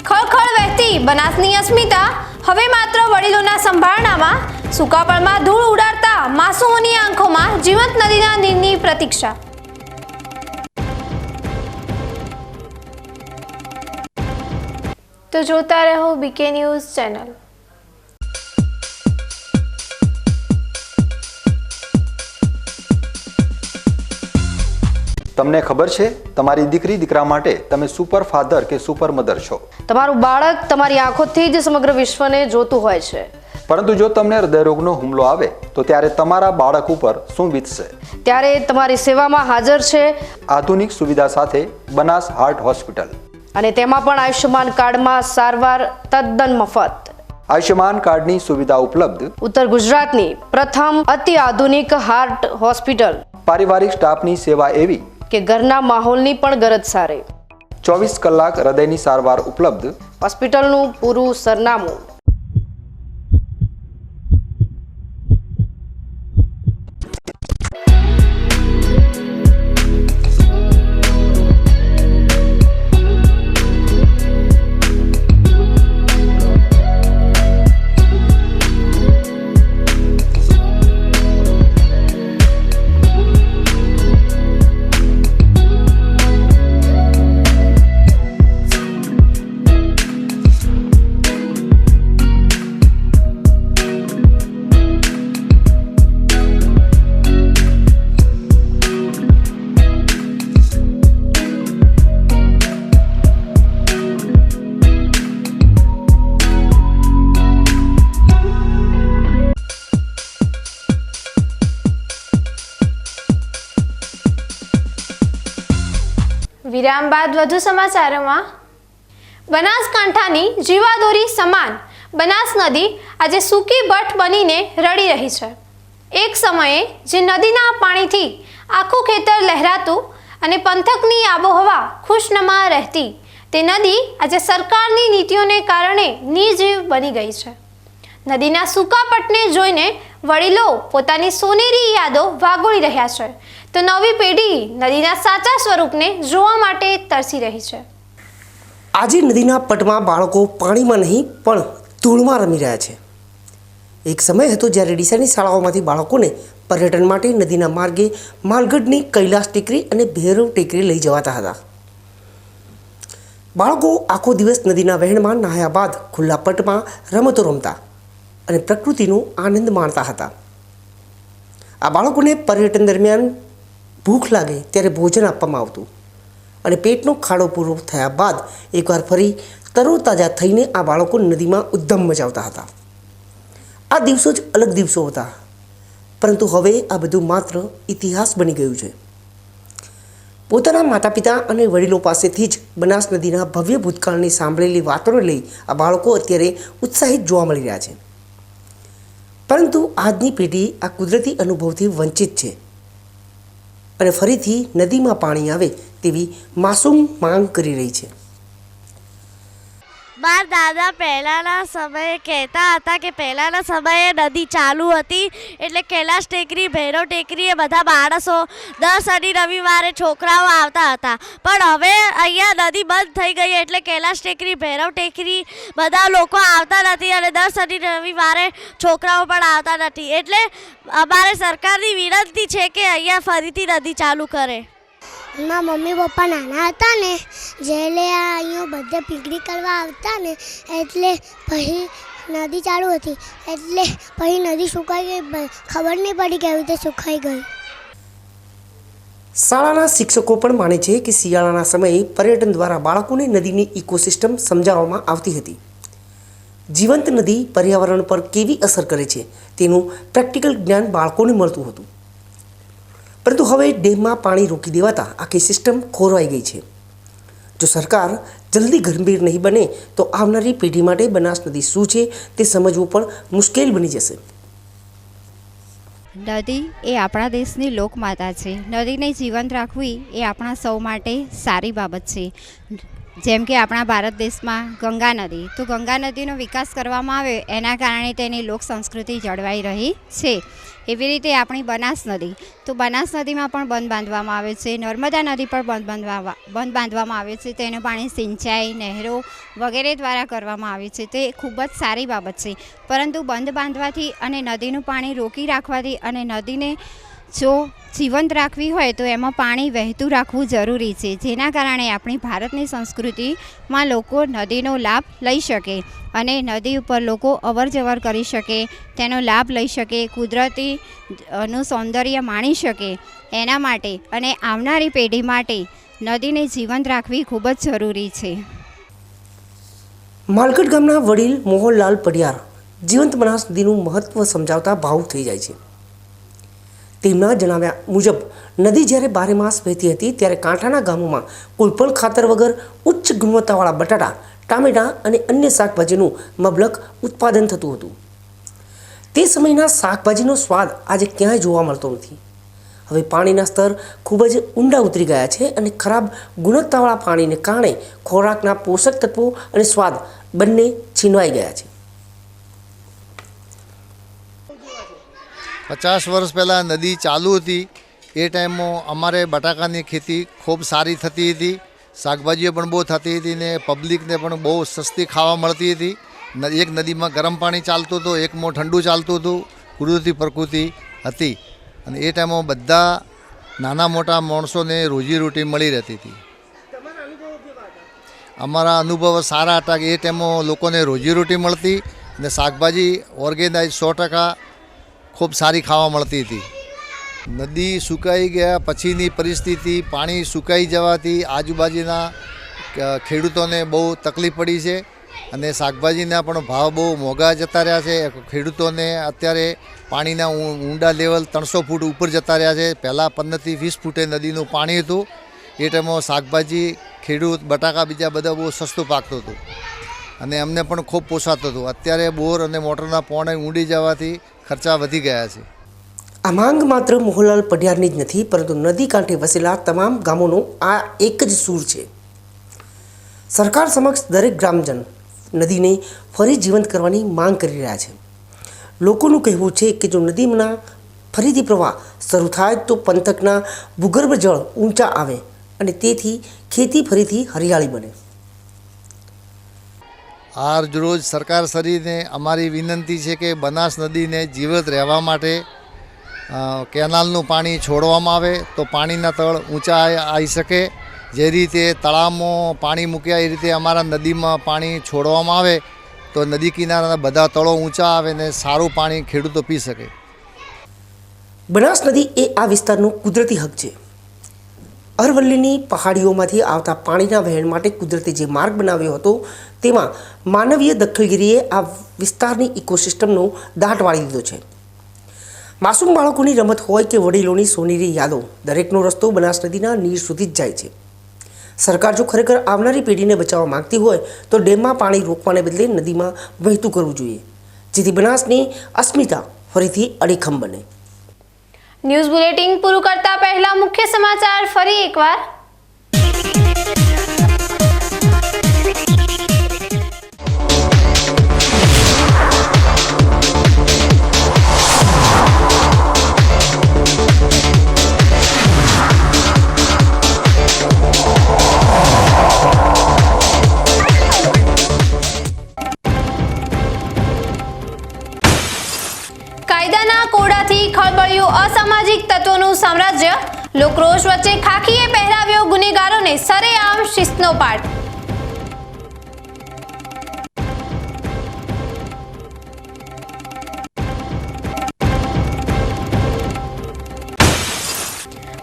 ખળખળ વહેતી બનાસની અસ્મિતા હવે માત્ર વડીલોના સંભાળણામાં સુકાપળમાં ધૂળ ઉડાડતા માસૂમોની આંખોમાં જીવંત નદીના નીરની પ્રતીક્ષા. તો જોતા રહો બીકે ન્યૂઝ ચેનલ. તમને ખબર છે તમારી દીકરી દીકરા માટે તમે સુપર ફાધર કે સુપર મધર છો. તમારું બાળક તમારી આંખોથી જ સમગ્ર વિશ્વને જોતું હોય છે. પરંતુ જો તમને હૃદયરોગનો હુમલો આવે તો ત્યારે તમારા બાળક ઉપર શું વીતશે? ત્યારે તમારી સેવામાં હાજર છે આધુનિક સુવિધા સાથે બનાસ હાર્ટ હોસ્પિટલ, અને તેમાં પણ આયુષ્યમાન કાર્ડમાં સારવાર તદ્દન મફત. આયુષ્યમાન કાર્ડની સુવિધા ઉપલબ્ધ ઉત્તર ગુજરાતની પ્રથમ અતિ આધુનિક હાર્ટ હોસ્પિટલ. પારિવારિક સ્ટાફની સેવા એવી કે ઘરના માહોલની પણ ગરજ સારે. 24 કલાક હૃદયની સારવાર ઉપલબ્ધ. હોસ્પિટલનું પૂરું સરનામું. વિરામ બાદ વધુ સમાચારોમાં. બનાસકાંઠાની જીવાદોરી સમાન બનાસ નદી આજે સૂકી બઠ બનીને રડી રહી છે. એક સમયે જે નદીના પાણીથી આખું ખેતર લહેરાતું અને પંથકની આબોહવા ખુશનુમા રહેતી, તે નદી આજે સરકારની નીતિઓને કારણે નિર્જીવ બની ગઈ છે. નદીના સૂકા પટને જોઈને વડીલો પોતાની સોનેરી યાદો વાગોળી રહ્યા છે, તો નવી પેઢી નદીના સાચા સ્વરૂપને જોવા માટે તરસી રહી છે. આજે નદીના પટમાં બાળકો પાણીમાં નહીં પણ ધૂળમાં રમી રહ્યા છે. એક સમય હતો જ્યારે ડીસાની શાળાઓમાંથી બાળકોને પર્યટન માટે નદીના માર્ગે માલગઢની કૈલાસ ટેકરી અને ભૈરવ ટેકરી લઈ જવાતા હતા. બાળકો આખો દિવસ નદીના વહેણમાં નહાયા બાદ ખુલ્લા પટમાં રમતો રમતા અને પ્રકૃતિનો આનંદ માણતા હતા. આ બાળકોને પર્યટન દરમિયાન ભૂખ લાગે ત્યારે ભોજન આપવામાં આવતું અને પેટનો ખાડો પૂરો થયા બાદ એકવાર ફરી તરોતાજા થઈને આ બાળકો નદીમાં ઉદ્ધમ મચાવતા હતા. આ દિવસો જ અલગ દિવસો હતા, પરંતુ હવે આ બધું માત્ર ઇતિહાસ બની ગયું છે. પોતાના માતા પિતા અને વડીલો પાસેથી જ બનાસ નદીના ભવ્ય ભૂતકાળની સાંભળેલી વાતોને લઈ આ બાળકો અત્યારે ઉત્સાહિત જોવા મળી રહ્યા છે. પરંતુ આજની પેઢી આ કુદરતી અનુભવથી વંચિત છે અને ફરીથી નદીમાં પાણી આવે તેવી માસૂમ માંગ કરી રહી છે. મારા દાદા પહેલાંના સમયે કહેતા હતા કે પહેલાંના સમયે નદી ચાલુ હતી એટલે કૈલાસ ટેકરી, ભૈરવ ટેકરીએ બધા માણસો દર શનિ રવિવારે છોકરાઓ આવતા હતા. પણ હવે અહીંયા નદી બંધ થઈ ગઈ એટલે કૈલાસ ટેકરી, ભૈરવ ટેકરી બધા લોકો આવતા નથી અને દર શનિ રવિવારે છોકરાઓ પણ આવતા નથી. એટલે અમારે સરકારની વિનંતી છે કે અહીંયા ફરીથી નદી ચાલુ કરે. મારા મમ્મી પપ્પા નાના હતા ને જ્યારે અહીંયા બધે પિકનિક કરવા આવતા ને એટલે પછી નદી ચાલુ હતી એટલે પછી નદી સુકાઈ ગઈ, ખબર નહીં પડી કેવી રીતે સુકાઈ ગઈ. શાળાના શિક્ષકો પણ માને છે કે શિયાળાના સમયે પર્યટન દ્વારા બાળકોને નદીની ઇકોસિસ્ટમ સમજાવવામાં આવતી હતી. જીવંત નદી પર્યાવરણ પર કેવી અસર કરે છે તેનું પ્રેક્ટિકલ જ્ઞાન બાળકોને મળતું હતું. પરંતુ હવે ડેમમાં પાણી રોકી દેવાતા આખી સિસ્ટમ ખોરવાઈ ગઈ છે. જો સરકાર જલ્દી ગંભીર નહીં બને તો આવનારી પેઢી માટે બનાસ નદી શું છે તે સમજવું પણ મુશ્કેલ બની જશે. નદી એ આપણા દેશની લોકમાતા છે. નદીને જીવંત રાખવી એ આપણા સૌ માટે સારી બાબત છે. જેમ કે આપણા ભારત દેશમાં ગંગા નદી, તો ગંગા નદીનો વિકાસ કરવામાં આવ્યો એના કારણે તેની લોક સંસ્કૃતિ જળવાઈ રહી છે. એવી રીતે આપણી બનાસ નદી, તો બનાસ નદીમાં પણ બંધ બાંધવામાં આવે છે. નર્મદા નદી પર બંધ બાંધવામાં આવે છે. તેનું પાણી સિંચાઈ, નહેરો વગેરે દ્વારા કરવામાં આવે છે. તે ખૂબ જ સારી બાબત છે. પરંતુ બંધ બાંધવાથી અને નદીનું પાણી રોકી રાખવાથી અને નદીને જો જીવંત રાખવી હોય તો એમાં પાણી વહેતું રાખવું જરૂરી છે, જેના કારણે આપણી ભારતની સંસ્કૃતિમાં લોકો નદીનો લાભ લઈ શકે અને નદી ઉપર લોકો અવર જવર કરી શકે, તેનો લાભ લઈ શકે, કુદરતીનું સૌંદર્ય માણી શકે. એના માટે અને આવનારી પેઢી માટે નદીને જીવંત રાખવી ખૂબ જ જરૂરી છે. માલગઢ ગામના વડીલ મોહનલાલ પડિયાર જીવંત બનાસ નદીનું મહત્વ સમજાવતા ભાવુક થઈ જાય છે. તેમના જણાવ્યા મુજબ નદી જ્યારે બારેમાસ વહેતી હતી ત્યારે કાંઠાના ગામોમાં કોઈપણ ખાતર વગર ઉચ્ચ ગુણવત્તાવાળા બટાટા, ટામેટાં અને અન્ય શાકભાજીનું મબલક ઉત્પાદન થતું હતું. તે સમયના શાકભાજીનો સ્વાદ આજે ક્યાંય જોવા મળતો નથી. હવે પાણીના સ્તર ખૂબ જ ઊંડા ઉતરી ગયા છે અને ખરાબ ગુણવત્તાવાળા પાણીને કારણે ખોરાકના પોષક તત્વો અને સ્વાદ બંને છીનવાઈ ગયા છે. 50 વર્ષ પહેલાં નદી ચાલુ હતી એ ટાઈમમાં અમારે બટાકાની ખેતી ખૂબ સારી થતી હતી, શાકભાજીઓ પણ બહુ થતી હતી ને પબ્લિકને પણ બહુ સસ્તી ખાવા મળતી હતી. એક નદીમાં ગરમ પાણી ચાલતું હતું, એકમાં ઠંડુ ચાલતું હતું, કુદરતી પ્રકૃતિ હતી અને એ ટાઈમમાં બધા નાના મોટા માણસોને રોજીરોટી મળી રહેતી હતી. અમારા અનુભવ સારા હતા કે એ ટાઈમમાં લોકોને રોજીરોટી મળતી અને શાકભાજી ઓર્ગેનાઇઝ 100% ખૂબ સારી ખાવા મળતી હતી. નદી સુકાઈ ગયા પછીની પરિસ્થિતિ, પાણી સુકાઈ જવાથી આજુબાજુના ખેડૂતોને બહુ તકલીફ પડી છે અને શાકભાજીના પણ ભાવ બહુ મોંઘા જતા રહ્યા છે. ખેડૂતોને અત્યારે પાણીના ઊંડા લેવલ 300 ફૂટ ઉપર જતા રહ્યા છે. પહેલાં 15 થી 20 ફૂટે નદીનું પાણી હતું. એ ટાઈમમાં શાકભાજી, ખેડૂત, બટાકા બીજા બધા બહુ સસ્તું પાકતું હતું અને અમને પણ ખૂબ પોસાતું હતું. અત્યારે બોર અને મોટરના પાણી ઊંડી જવાથી ખર્ચા વધી ગયા છે. આ માંગ માત્ર મોહનલાલ પડિયારની જ નથી, પરંતુ નદી કાંઠે વસેલા તમામ ગામોનો આ એક જ સૂર છે. સરકાર સમક્ષ દરેક ગ્રામજન નદીને ફરી જીવંત કરવાની માંગ કરી રહ્યા છે. લોકોનું કહેવું છે કે જો નદીના ફરીથી પ્રવાહ શરૂ થાય તો પંથકના ભૂગર્ભ જળ ઊંચા આવે અને તેથી ખેતી ફરીથી હરિયાળી બને. આજ રોજ સરકારશ્રીને અમારી વિનંતી છે કે બનાસ નદીને જીવંત રહેવા માટે કેનાલનું પાણી છોડવામાં આવે તો પાણીના તળ ઊંચા આવી શકે. જે રીતે તળાવમાં પાણી મૂક્યા એ રીતે અમારા નદીમાં પાણી છોડવામાં આવે તો નદી કિનારાના બધા તળો ઊંચા આવે ને સારું પાણી ખેડૂતો પી શકે. બનાસ નદી એ આ વિસ્તારનો કુદરતી હક છે. અરવલ્લીની પહાડીઓમાંથી આવતા પાણીના વહેણ માટે કુદરતે જે માર્ગ બનાવ્યો હતો તેમાં માનવીય દખલગીરીએ આ વિસ્તારની ઇકોસિસ્ટમનો દાટ વાળી દીધો છે. માસૂમ બાળકોની રમત હોય કે વડીલોની સોનેરી યાદો, દરેકનો રસ્તો બનાસ નદીના નીર સુધી જ જાય છે. સરકાર જો ખરેખર આવનારી પેઢીને બચાવવા માંગતી હોય તો ડેમમાં પાણી રોકવાને બદલે નદીમાં વહેતું કરવું જોઈએ, જેથી બનાસની અસ્મિતા ફરીથી અડીખમ બને. ન્યૂઝ બુલેટિન પૂરું કરતા પહેલા મુખ્ય સમાચાર ફરી એકવાર. કાયદાના કોડાથી ખળબળ્યું અસામાજિક તત્વોનું સામ્રાજ્ય, લોકરોષ વચ્ચે ખાખીએ પહેરાવ્યો ગુનેગારોને સરેઆમ શિસ્તનો પાઠ.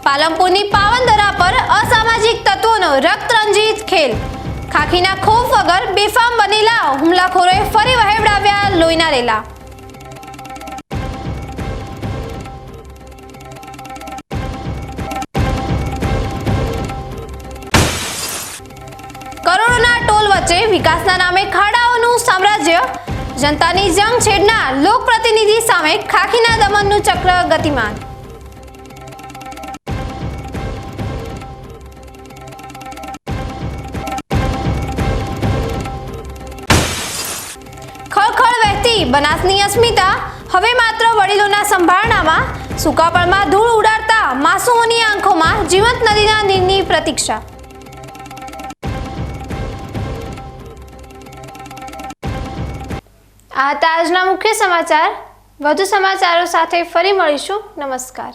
પાલનપુરની પાવનદરા પર અસામાજિક તત્વોનો રક્તરંજિત ખેલ, ખાખીના ખોફ વગર બેફામ બનેલા હુમલાખોરોએ ફરી વહેવડાવ્યા લોહીના રેલા. કરોડોના ટોલ વચ્ચે વિકાસના નામે ખાડાઓનું સામ્રાજ્ય, જનતાની જંગ છેડનાર લોકપ્રતિનિધિ સામે ખાખીના દમનનું ચક્ર ગતિમાન. બનાસની અસ્મિતા હવે માત્ર વડીલોના સંભાળણામાં સુકાપળમાં ધૂળ ઉડાડતા માસૂમોની આંખોમાં જીવંત નદીના નીરની પ્રતીક્ષા. આ હતા આજના મુખ્ય સમાચાર. વધુ સમાચારો સાથે ફરી મળીશું. નમસ્કાર.